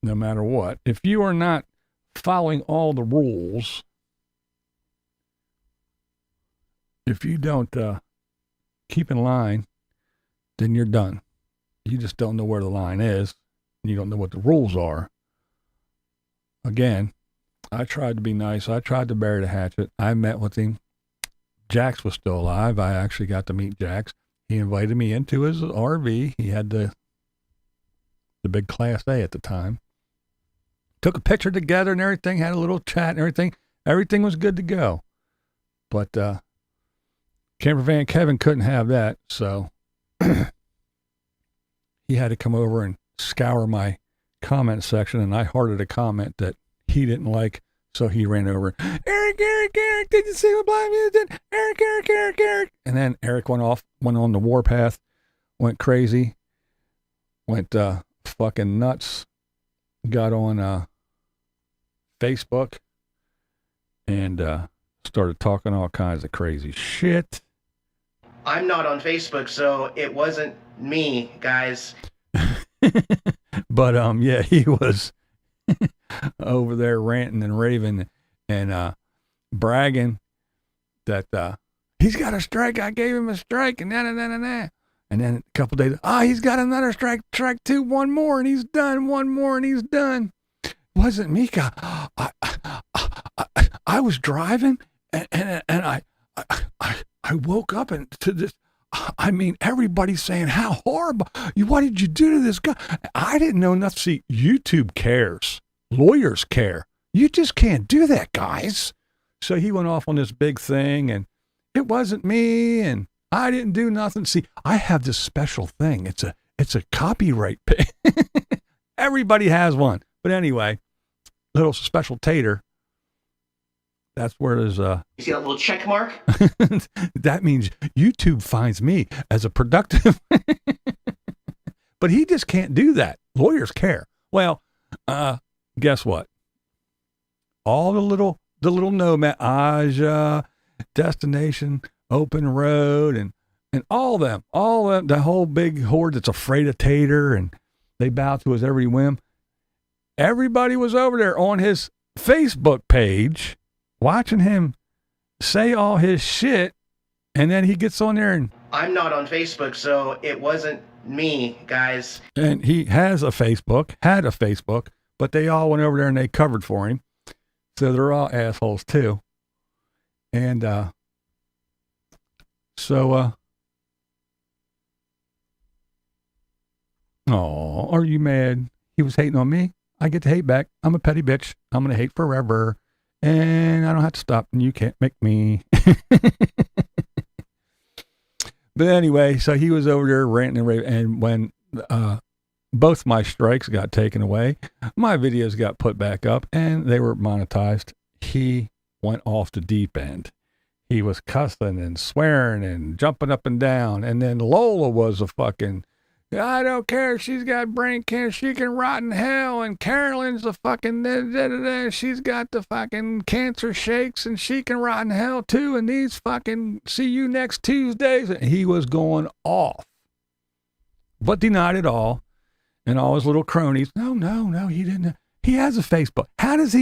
no matter what, if you are not following all the rules, if you don't keep in line, then you're done. You just don't know where the line is. You don't know what the rules are. Again, I tried to be nice. I tried to bury the hatchet. I met with him. Jax was still alive. I actually got to meet Jax. He invited me into his RV. He had the big Class A at the time. Took a picture together and everything, had a little chat and everything. Everything was good to go. But Camper Van Kevin couldn't have that, so he had to come over and scour my comment section, and I hearted a comment that he didn't like, so he ran over. Eric, did you see what BlindViews did? Eric. And then Eric went on the warpath, went crazy, went fucking nuts, got on Facebook, and started talking all kinds of crazy shit. I'm not on Facebook, so it wasn't me, guys. But yeah, he was over there ranting and raving and bragging that he's got a strike. I gave him a strike, and na. And then a couple days, he's got another strike 2, one more, and he's done. One more, and he's done. Wasn't me, guy. I was driving, and I woke up and to this. I mean, everybody's saying how horrible. What did you do to this guy? I didn't know enough. See, YouTube cares. Lawyers care. You just can't do that, guys. So he went off on this big thing, and it wasn't me, and I didn't do nothing. See, I have this special thing. It's a copyright. Everybody has one. But anyway, little special tater. That's where there's You see that little check mark? that means YouTube finds me as a productive. But he just can't do that. Lawyers care. Well, guess what? All the little nomad, Aja, Destination, Open Road, and all them, the whole big horde that's afraid of Tater, and they bow to his every whim. Everybody was over there on his Facebook page, watching him say all his shit, and then he gets on there and... I'm not on Facebook, so it wasn't me, guys. And he had a Facebook, but they all went over there and they covered for him. So they're all assholes too. And are you mad? He was hating on me. I get to hate back. I'm a petty bitch. I'm going to hate forever. And I don't have to stop, and you can't make me. But anyway, so he was over there ranting and raving. And when both my strikes got taken away, my videos got put back up, and they were monetized. He went off the deep end. He was cussing and swearing and jumping up and down. And then Lola was a fucking... I don't care if she's got brain cancer, she can rot in hell, and Carolyn's the fucking she's got the fucking cancer shakes, and she can rot in hell too, and these fucking see you next Tuesdays. And he was going off, but denied it all, and all his little cronies. No, he didn't. He has a Facebook. How does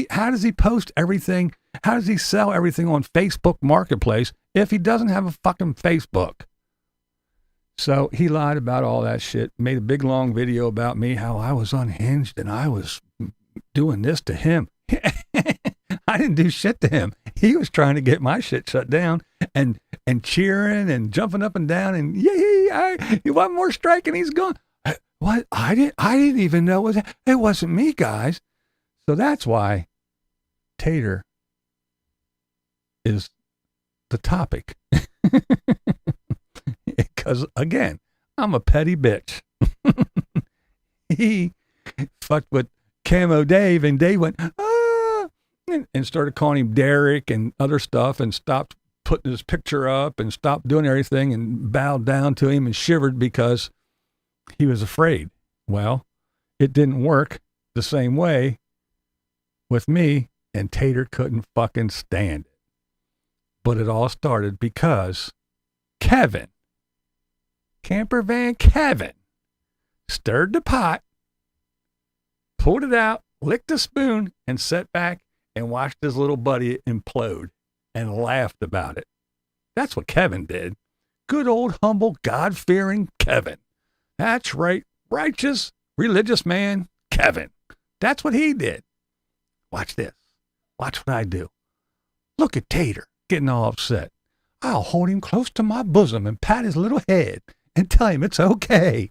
he post everything? How does he sell everything on Facebook Marketplace if he doesn't have a fucking Facebook? So he lied about all that shit, made a big long video about me, how I was unhinged and I was doing this to him. I didn't do shit to him. He was trying to get my shit shut down and cheering and jumping up and down and one more strike and he's gone. What? I didn't even know it wasn't me, guys. So that's why Tater is the topic. Because, again, I'm a petty bitch. He fucked with Camo Dave, and Dave went, and started calling him Derek and other stuff, and stopped putting his picture up and stopped doing everything and bowed down to him and shivered because he was afraid. Well, it didn't work the same way with me, and Tater couldn't fucking stand it. But it all started because Kevin, Camper Van Kevin, stirred the pot, pulled it out, licked a spoon, and sat back and watched his little buddy implode and laughed about it. That's what Kevin did. Good old, humble, God-fearing Kevin. That's right. Righteous, religious man, Kevin. That's what he did. Watch this. Watch what I do. Look at Tater getting all upset. I'll hold him close to my bosom and pat his little head and tell him it's okay.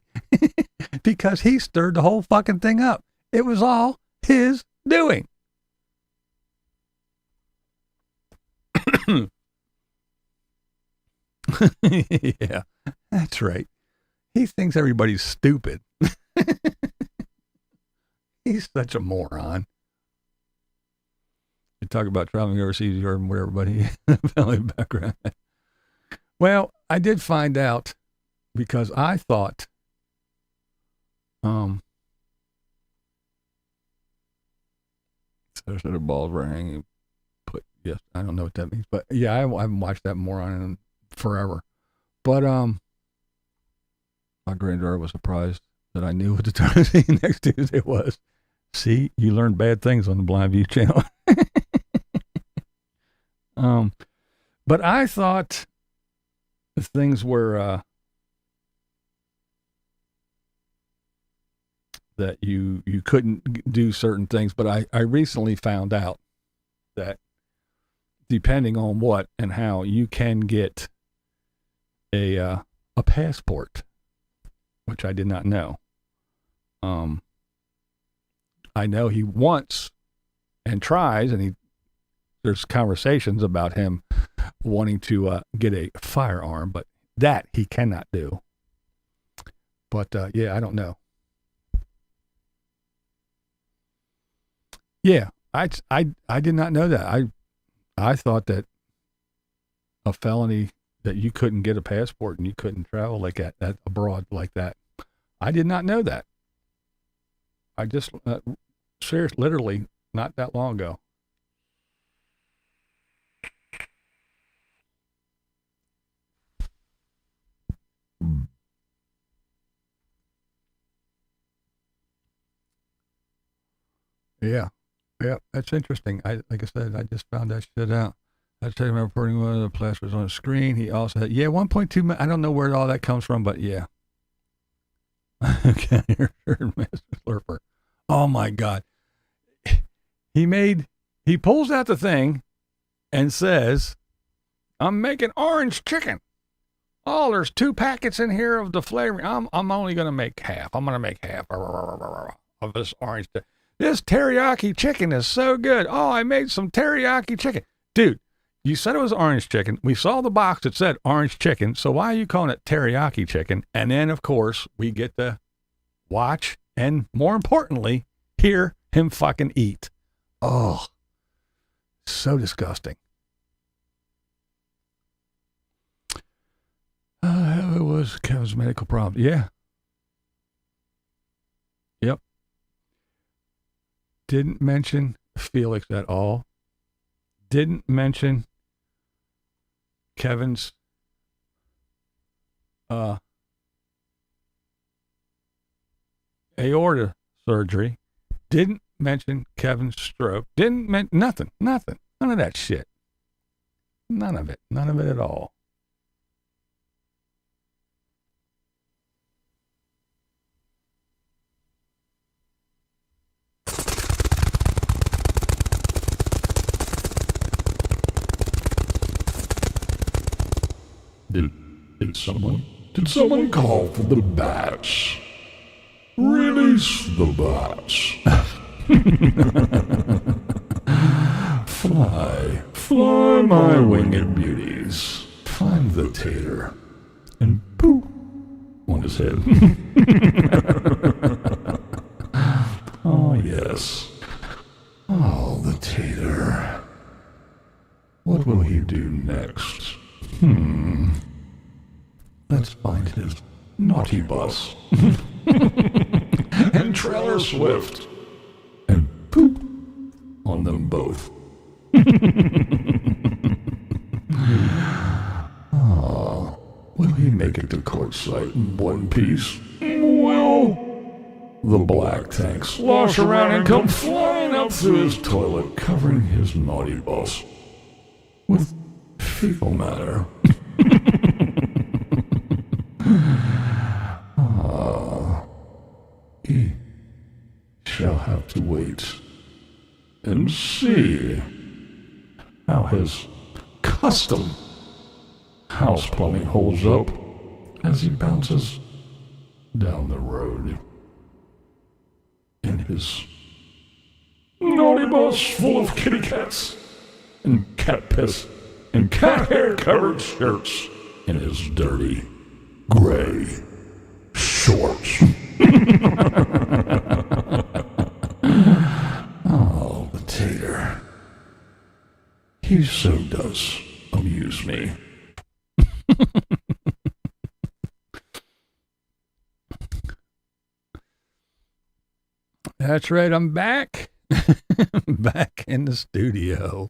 Because he stirred the whole fucking thing up. It was all his doing. Yeah, that's right. He thinks everybody's stupid. He's such a moron. You talk about traveling overseas, you're with everybody family background. Well, I did find out because I thought, so the balls were hanging. Put yes, I don't know what that means, but yeah, I haven't watched that moron in forever. But my granddaughter was surprised that I knew what the time next Tuesday was. See, you learn bad things on the BlindViews channel. But I thought things were that you couldn't do certain things, but I recently found out that depending on what and how, you can get a passport, which I did not know. I know he wants and tries, and there's conversations about him wanting to get a firearm, but that he cannot do. But yeah, I don't know. Yeah, I did not know that. I thought that a felony that you couldn't get a passport and you couldn't travel like that abroad like that. I did not know that. I just seriously, literally not that long ago. Yeah, that's interesting. Like I said, I just found that shit out. I tell you, my reporting one of the plasters on the screen. He also had 1.2 million. I don't know where all that comes from, but yeah. Okay, Master Slurper. Oh my God. He pulls out the thing and says, I'm making orange chicken. Oh, there's 2 packets in here of the flavor. I'm only going to make half. I'm going to make half of this orange. This teriyaki chicken is so good. Oh, I made some teriyaki chicken. Dude, you said it was orange chicken. We saw the box that said orange chicken. So why are you calling it teriyaki chicken? And then, of course, we get to watch and, more importantly, hear him fucking eat. Oh, so disgusting. It was Kevin's medical problem. Yeah. Yep. Didn't mention Felix at all. Didn't mention Kevin's aorta surgery. Didn't mention Kevin's stroke. Didn't mention nothing. None of that shit. None of it at all. Did someone call for the bats? Release the bats. Fly my winged beauties. Find the tater and poop on his head. Oh yes. Oh, the tater. What will he do next? Let's find his naughty bus. And trailer swift. And poop on them both. Oh, will he make it to Quartzsite in one piece? Will the black tank slosh around and come flying up through his toilet, covering his naughty bus with fecal matter? shall have to wait and see how his custom house plumbing holds up as he bounces down the road in his naughty bus full of kitty cats and cat piss and cat hair covered shirts in his dirty gray shorts. Oh, the tater. He so does amuse me. That's right, I'm back. Back in the studio.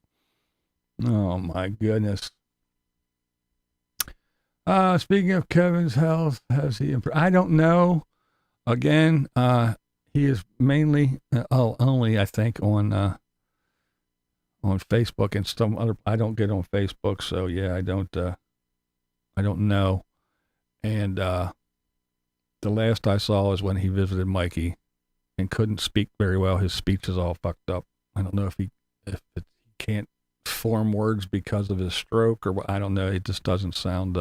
Oh my goodness. Speaking of Kevin's health, has he improved? I don't know. Again, he is mainly, only I think on Facebook and some other. I don't get on Facebook, so yeah, I don't know. And the last I saw was when he visited Mikey and couldn't speak very well. His speech is all fucked up. I don't know if he can't form words because of his stroke or what. I don't know. It just doesn't sound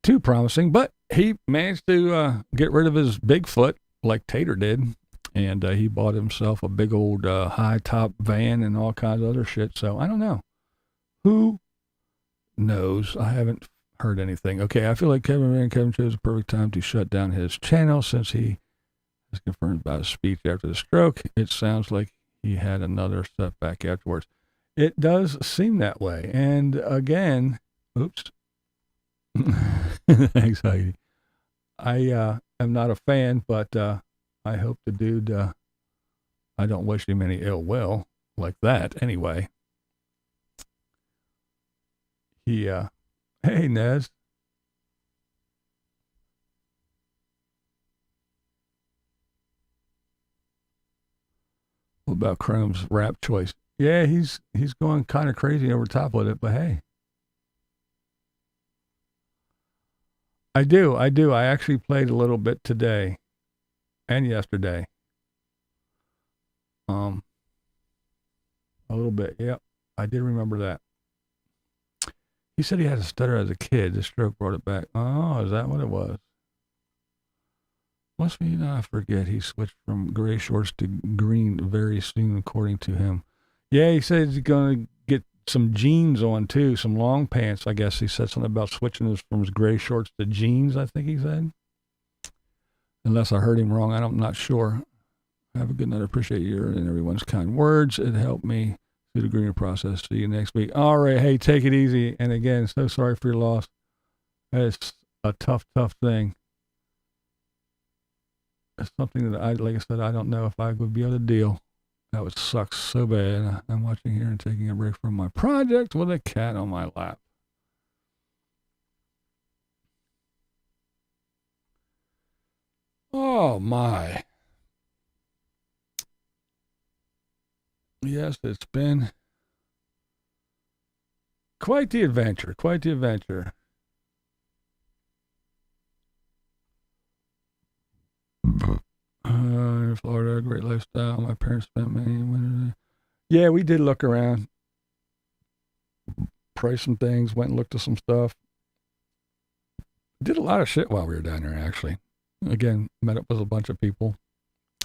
too promising, but he managed to get rid of his Bigfoot like Tater did, and he bought himself a big old high top van and all kinds of other shit. So I don't know. Who knows? I haven't heard anything. Okay, I feel like Kevin chose the perfect time to shut down his channel since he has confirmed about his speech after the stroke. It sounds like he had another setback afterwards. It does seem that way. And again, oops. Anxiety. I am not a fan, but I hope the dude, I don't wish him any ill will like that anyway. He, hey, Nez. What about Chrome's rap choice? Yeah, he's going kind of crazy over top with it, but hey. I do. I actually played a little bit today and yesterday. A little bit. Yep. I did remember that. He said he had a stutter as a kid. The stroke brought it back. Oh, is that what it was? Must be, I forget. He switched from gray shorts to green very soon, according to him. Yeah, he said he's going to get some jeans on too, some long pants. I guess he said something about switching from his gray shorts to jeans, I think he said. Unless I heard him wrong, I'm not sure. Have a good night. I appreciate your and everyone's kind words. It helped me through the greener process. See you next week. All right, hey, take it easy. And again, so sorry for your loss. It's a tough thing. It's something that like I said, I don't know if I would be able to deal. That would suck so bad. I'm watching here and taking a break from my project with a cat on my lap. Oh my. Yes, it's been quite the adventure. In Florida, great lifestyle. My parents spent many winters. Yeah, we did look around, priced some things, went and looked at some stuff. Did a lot of shit while we were down there, actually. Again, met up with a bunch of people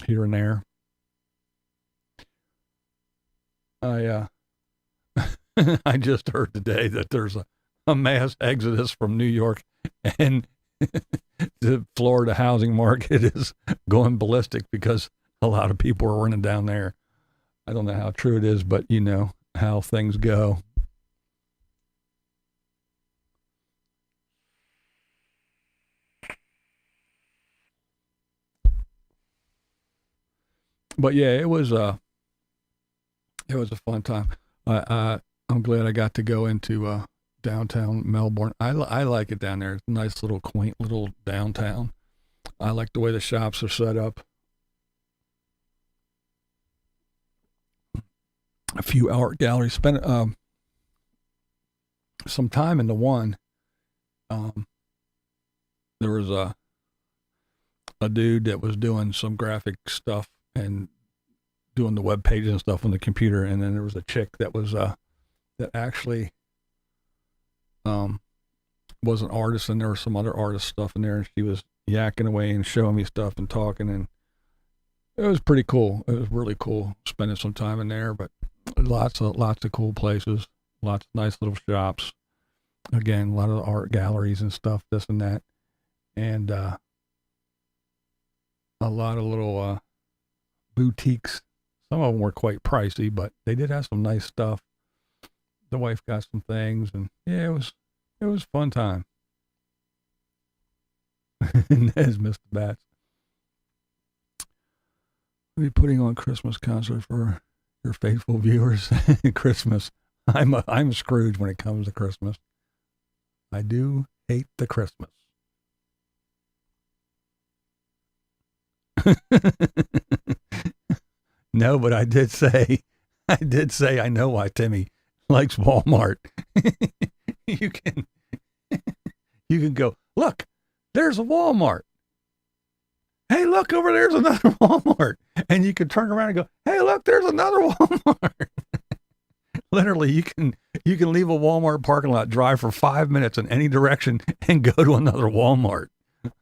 here and there. I just heard today that there's a mass exodus from New York, and the Florida housing market is going ballistic because a lot of people are running down there. I don't know how true it is, but you know how things go. But yeah, it was a fun time. I'm glad I got to go into downtown Melbourne. I like it down there. It's a nice little quaint little downtown. I like the way the shops are set up. A few art galleries. Spent some time in the one. There was a dude that was doing some graphic stuff and doing the web pages and stuff on the computer. And then there was a chick that was, that actually, was an artist, and there was some other artist stuff in there, and she was yakking away and showing me stuff and talking, and it was pretty cool. It was really cool spending some time in there, but lots of cool places, lots of nice little shops. Again, a lot of art galleries and stuff, this and that, and a lot of little boutiques. Some of them were quite pricey, but they did have some nice stuff. The wife got some things, and yeah, it was a fun time. And there's Mr. Bats. I'll be putting on Christmas concert for your faithful viewers. Christmas. I'm Scrooge when it comes to Christmas. I do hate the Christmas. No, but I did say I know why Timmy likes Walmart. You can go, look, there's a Walmart. Hey, look, over there's another Walmart. And you can turn around and go, hey, look, there's another Walmart. Literally, you can leave a Walmart parking lot, drive for 5 minutes in any direction, and go to another Walmart.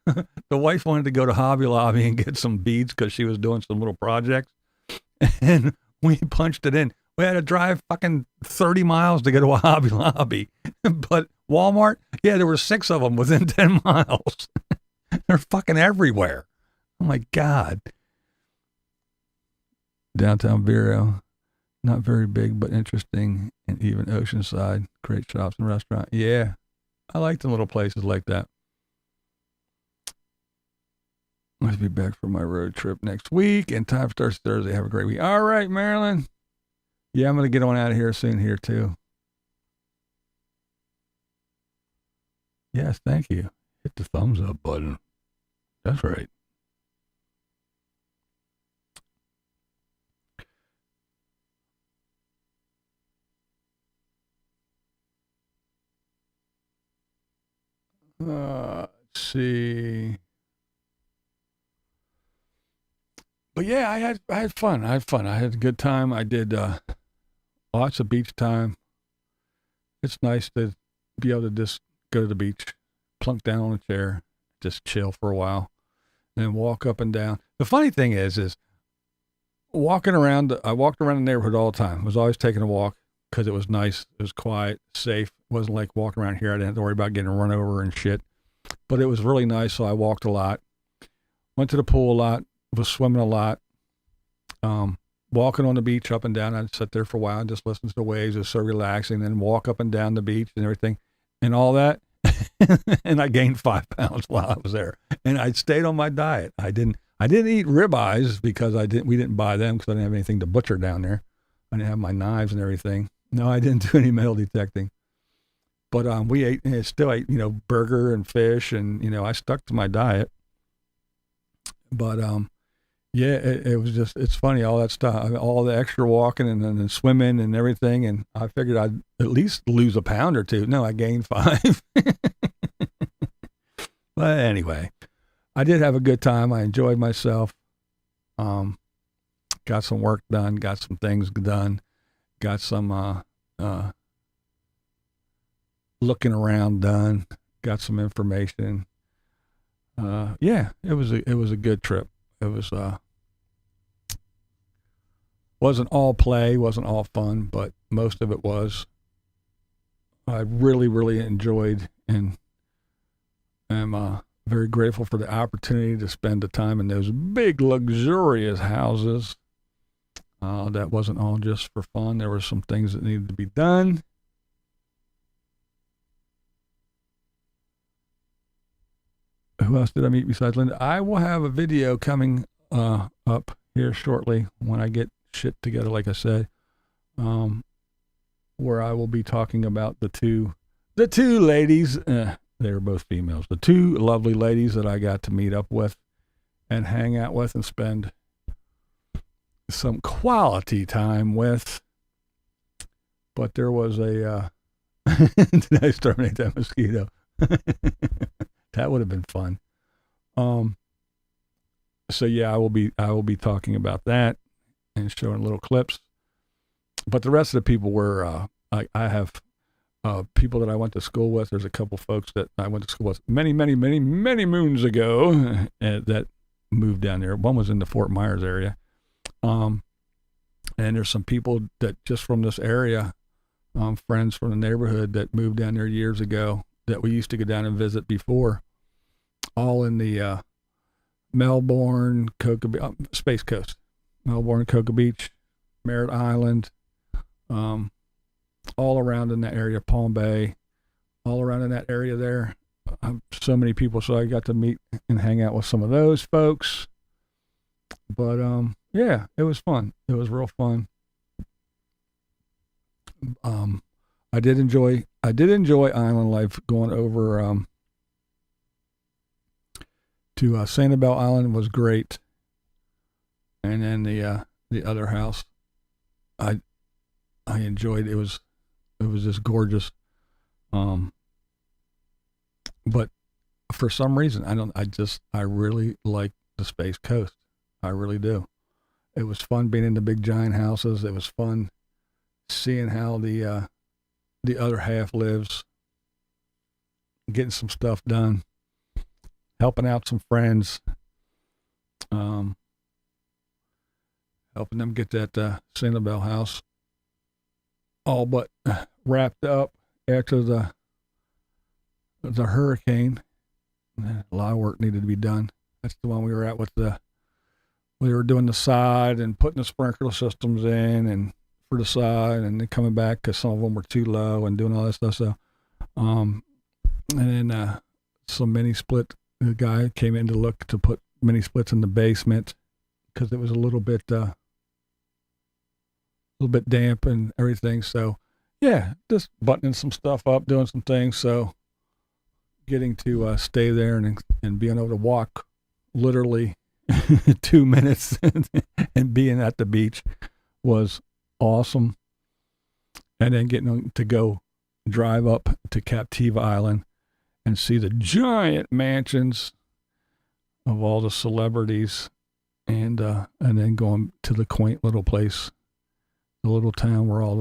The wife wanted to go to Hobby Lobby and get some beads because she was doing some little projects. And we punched it in. We had to drive fucking 30 miles to get to a Hobby Lobby. But Walmart, yeah, there were 6 of them within 10 miles. They're fucking everywhere. Oh my God. Downtown Vero, not very big, but interesting. And even Oceanside, great shops and restaurants. Yeah, I like the little places like that. I'll be back for my road trip next week, and time starts Thursday. Have a great week. All right, Marilyn. Yeah, I'm going to get on out of here soon here, too. Yes, thank you. Hit the thumbs up button. That's right. Let's see. But yeah, I had fun. I had a good time. I did lots of beach time. It's nice to be able to just go to the beach, plunk down on a chair, just chill for a while, and then walk up and down. The funny thing is walking around. I walked around the neighborhood all the time. I was always taking a walk because it was nice. It was quiet, safe. It wasn't like walking around here. I didn't have to worry about getting run over and shit. But it was really nice, so I walked a lot. Went to the pool a lot. Was swimming a lot. Walking on the beach up and down. I'd sit there for a while and just listen to the waves. It was so relaxing. Then walk up and down the beach and everything and all that. And I gained 5 pounds while I was there. And I stayed on my diet. I didn't eat ribeyes because we didn't buy them because I didn't have anything to butcher down there. I didn't have my knives and everything. No, I didn't do any metal detecting. But we ate, and still ate, burger and fish, and I stuck to my diet. But yeah, it was just, it's funny, all that stuff, all the extra walking and then swimming and everything. And I figured I'd at least lose a pound or 2. No, I gained 5. But anyway, I did have a good time. I enjoyed myself. Got some work done, got some things done, got some looking around done, got some information. Yeah, it was a good trip. It was wasn't all play, wasn't all fun, but most of it was. I really, really enjoyed and am very grateful for the opportunity to spend the time in those big, luxurious houses. That wasn't all just for fun. There were some things that needed to be done. Who else did I meet besides Linda? I will have a video coming up here shortly when I get shit together, like I said, where I will be talking about the two ladies. They were both females. The 2 lovely ladies that I got to meet up with and hang out with and spend some quality time with. But there was a did I exterminate that mosquito? That would have been fun. So yeah, I will be talking about that and showing little clips. But the rest of the people were I have people that I went to school with. There's a couple folks that I went to school with many moons ago that moved down there. One was in the Fort Myers area. And there's some people that just from this area, friends from the neighborhood that moved down there years ago that we used to go down and visit before, all in the Melbourne, Space Coast, Melbourne, Cocoa Beach, Merritt Island, all around in that area, Palm Bay, all around in that area there. So many people, so I got to meet and hang out with some of those folks. But yeah, it was fun. It was real fun. I did enjoy island life. Going over to Sanibel Island was great, and then the other house, I enjoyed. It was just gorgeous. But for some reason, I really like the Space Coast. I really do. It was fun being in the big giant houses. It was fun seeing how the other half lives, getting some stuff done, helping out some friends, helping them get that Sanibel house all but wrapped up after the hurricane. A lot of work needed to be done. That's the one we were at with we were doing the side and putting the sprinkler systems in and for the side, and then coming back because some of them were too low and doing all that stuff. So, and then some mini split. The guy came in to put mini splits in the basement because it was a little bit damp and everything. So, yeah, just buttoning some stuff up, doing some things. So, getting to stay there and being able to walk literally 2 minutes and being at the beach was awesome. And then getting to go drive up to Captiva Island and see the giant mansions of all the celebrities, and then going to the quaint little place, the little town where all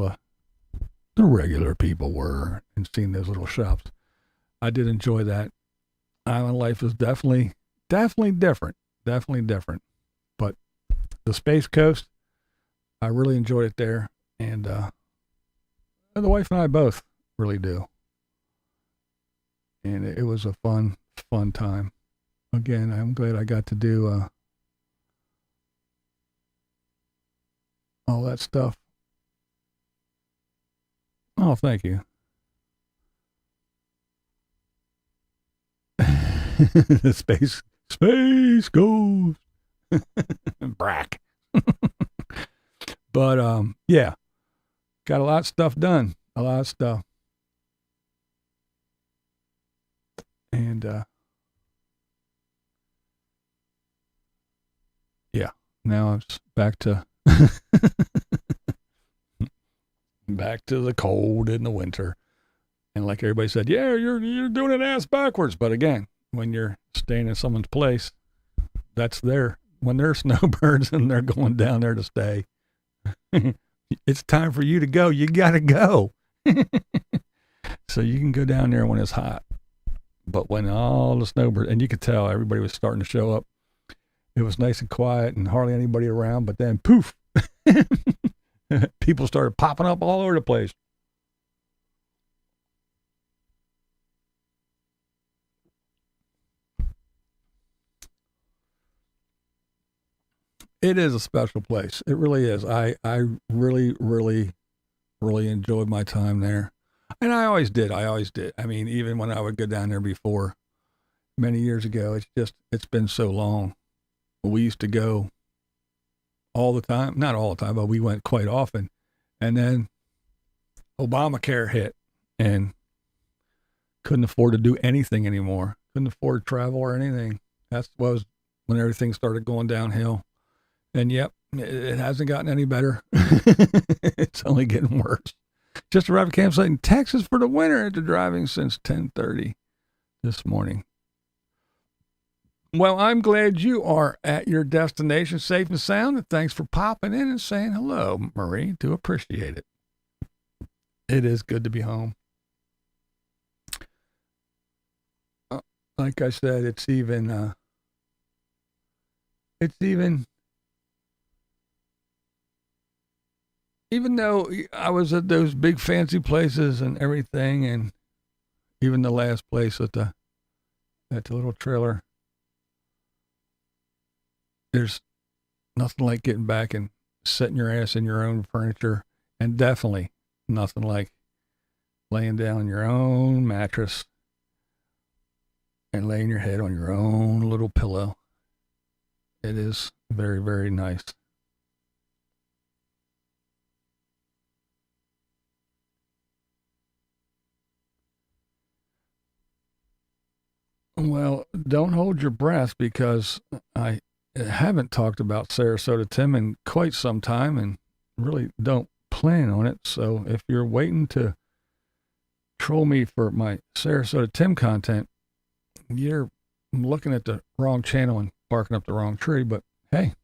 the regular people were, and seeing those little shops. I did enjoy that. Island life is definitely different. Definitely different. But the Space Coast, I really enjoyed it there. And the wife and I both really do. And it was a fun time. Again, I'm glad I got to do all that stuff. Oh, thank you. The Space Ghost. Brack. But yeah, got a lot of stuff done. A lot of stuff. And yeah, now it's back to the cold in the winter. And like everybody said, yeah, you're doing it ass backwards. But again, when you're staying in someone's place, that's when they're snowbirds and they're going down there to stay. It's time for you to go. You got to go. So you can go down there when it's hot. But when all the snowbirds, and you could tell everybody was starting to show up, it was nice and quiet and hardly anybody around. But then poof, people started popping up all over the place. It is a special place. It really is. I really, really, really enjoyed my time there. And I always did. I mean, even when I would go down there before, many years ago, it's been so long. We used to go all the time. Not all the time, but we went quite often. And then Obamacare hit and couldn't afford to do anything anymore. Couldn't afford travel or anything. That was when everything started going downhill. And yep, it hasn't gotten any better. It's only getting worse. Just arrived at a campsite in Texas for the winter after driving since 10:30 this morning. Well, I'm glad you are at your destination safe and sound, and thanks for popping in and saying hello, Marie. Do appreciate it. It is good to be home. Like I said, it's even even though I was at those big fancy places and everything, and even the last place at the little trailer, there's nothing like getting back and setting your ass in your own furniture, and definitely nothing like laying down on your own mattress and laying your head on your own little pillow. It is very, very nice. Well, don't hold your breath, because I haven't talked about Sarasota Tim in quite some time and really don't plan on it. So if you're waiting to troll me for my Sarasota Tim content, you're looking at the wrong channel and barking up the wrong tree. But hey,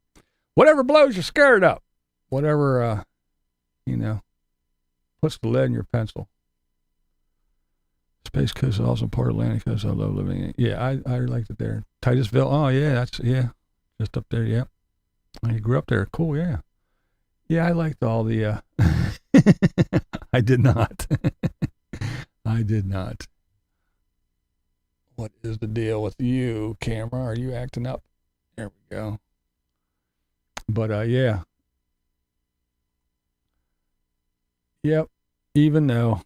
whatever blows your skirt up, whatever, puts the lead in your pencil. Space Coast is also part of Atlantic Coast. I love living in it. Yeah, I liked it there. Titusville. Oh, yeah, just up there. Yeah. You grew up there. Cool, yeah. Yeah, I liked all the, I did not. I did not. What is the deal with you, camera? Are you acting up? There we go. But, yeah. Yep. Even though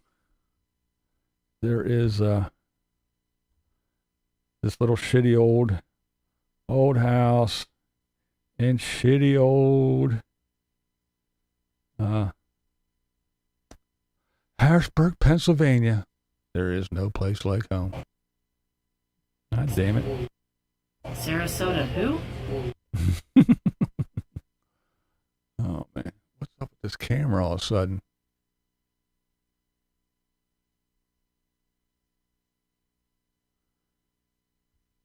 there is this little shitty old house in shitty old Harrisburg, Pennsylvania. There is no place like home. God damn it. Sarasota who? Oh, man. What's up with this camera all of a sudden?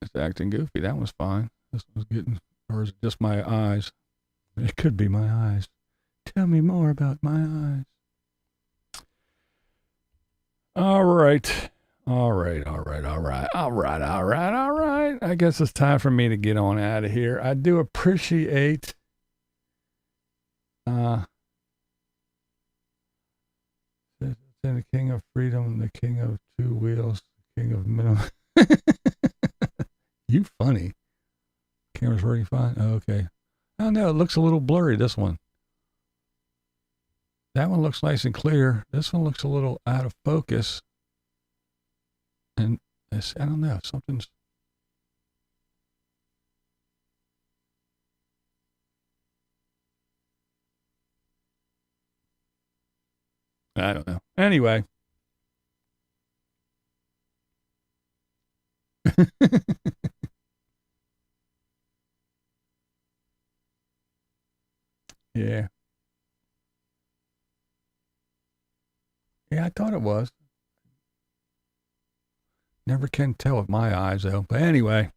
It's acting goofy. That was fine. This was getting, or is it just my eyes? It could be my eyes. Tell me more about my eyes. All right. I guess it's time for me to get on out of here. I do appreciate the king of freedom, the king of two wheels, the king of minimum. You funny. Camera's working fine. Oh, okay. I don't know. It looks a little blurry, this one. That one looks nice and clear. This one looks a little out of focus. And this, I don't know. Something's. I don't know. Anyway. Yeah. Yeah, I thought it was. Never can tell with my eyes, though. But anyway,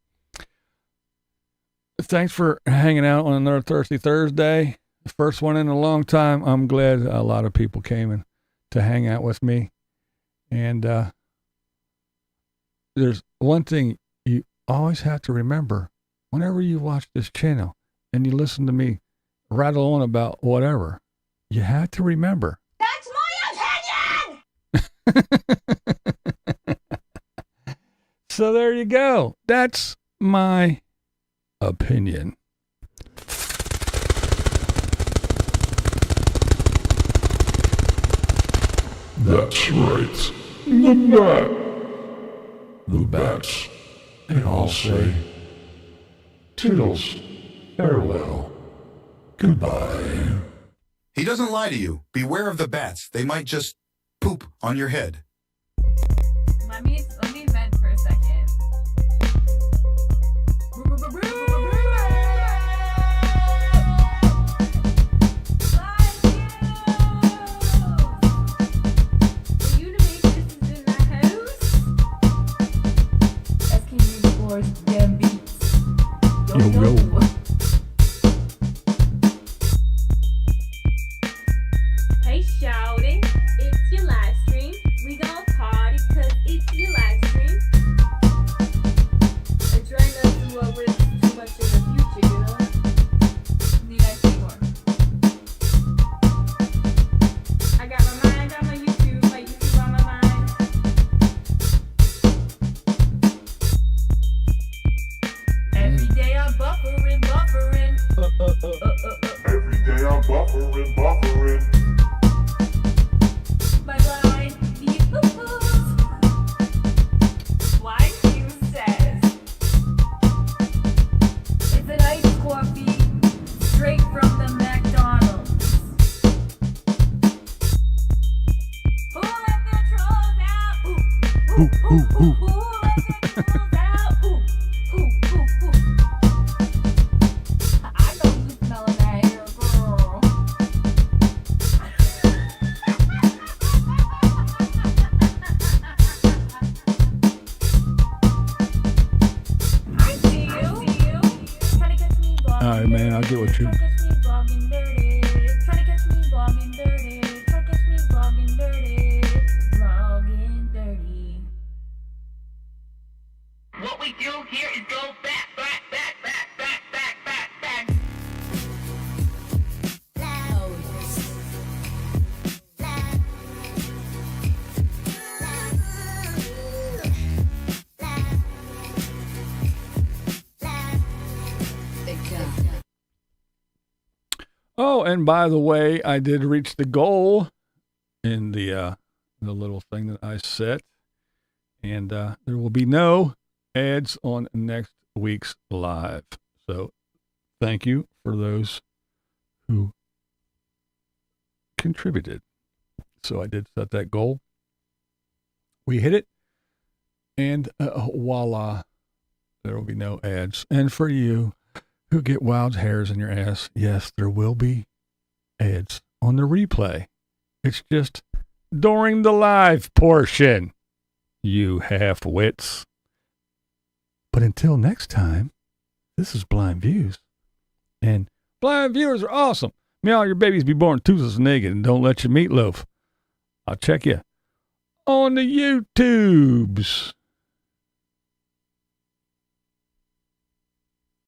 thanks for hanging out on another Thirsty Thursday. The first one in a long time. I'm glad a lot of people came in to hang out with me. And there's one thing you always have to remember whenever you watch this channel and you listen to me rattle on about whatever, you have to remember. That's my opinion! So there you go. That's my opinion. That's right. The bats. They all say, Toodles, farewell, goodbye. He doesn't lie to you. Beware of the bats. They might just poop on your head. Let me vent for a second. Damn beats. I'm buffering. My blind views. BlindViews says it's an iced coffee straight from the McDonald's. Who let the trolls out? Who let the trolls out? Ooh. I know you smelling that hair, girl. I see you. Trying to catch me blogging. All right, man, I'll get with you. Trying to catch me blogging dirty. Trying to catch me blogging dirty. Trying to catch me blogging dirty. Blogging dirty. What we do here is go back. Oh, and by the way, I did reach the goal in the little thing that I set, and there will be no ads on next week's live. So, thank you for those who contributed. So I did set that goal. We hit it, and voila, there will be no ads. And for you who get wild hairs in your ass, yes, there will be ads on the replay. It's just during the live portion, you half-wits. But until next time, this is Blind Views. And blind viewers are awesome. May all your babies be born toothless and naked, and don't let your meatloaf. I'll check you on the YouTubes.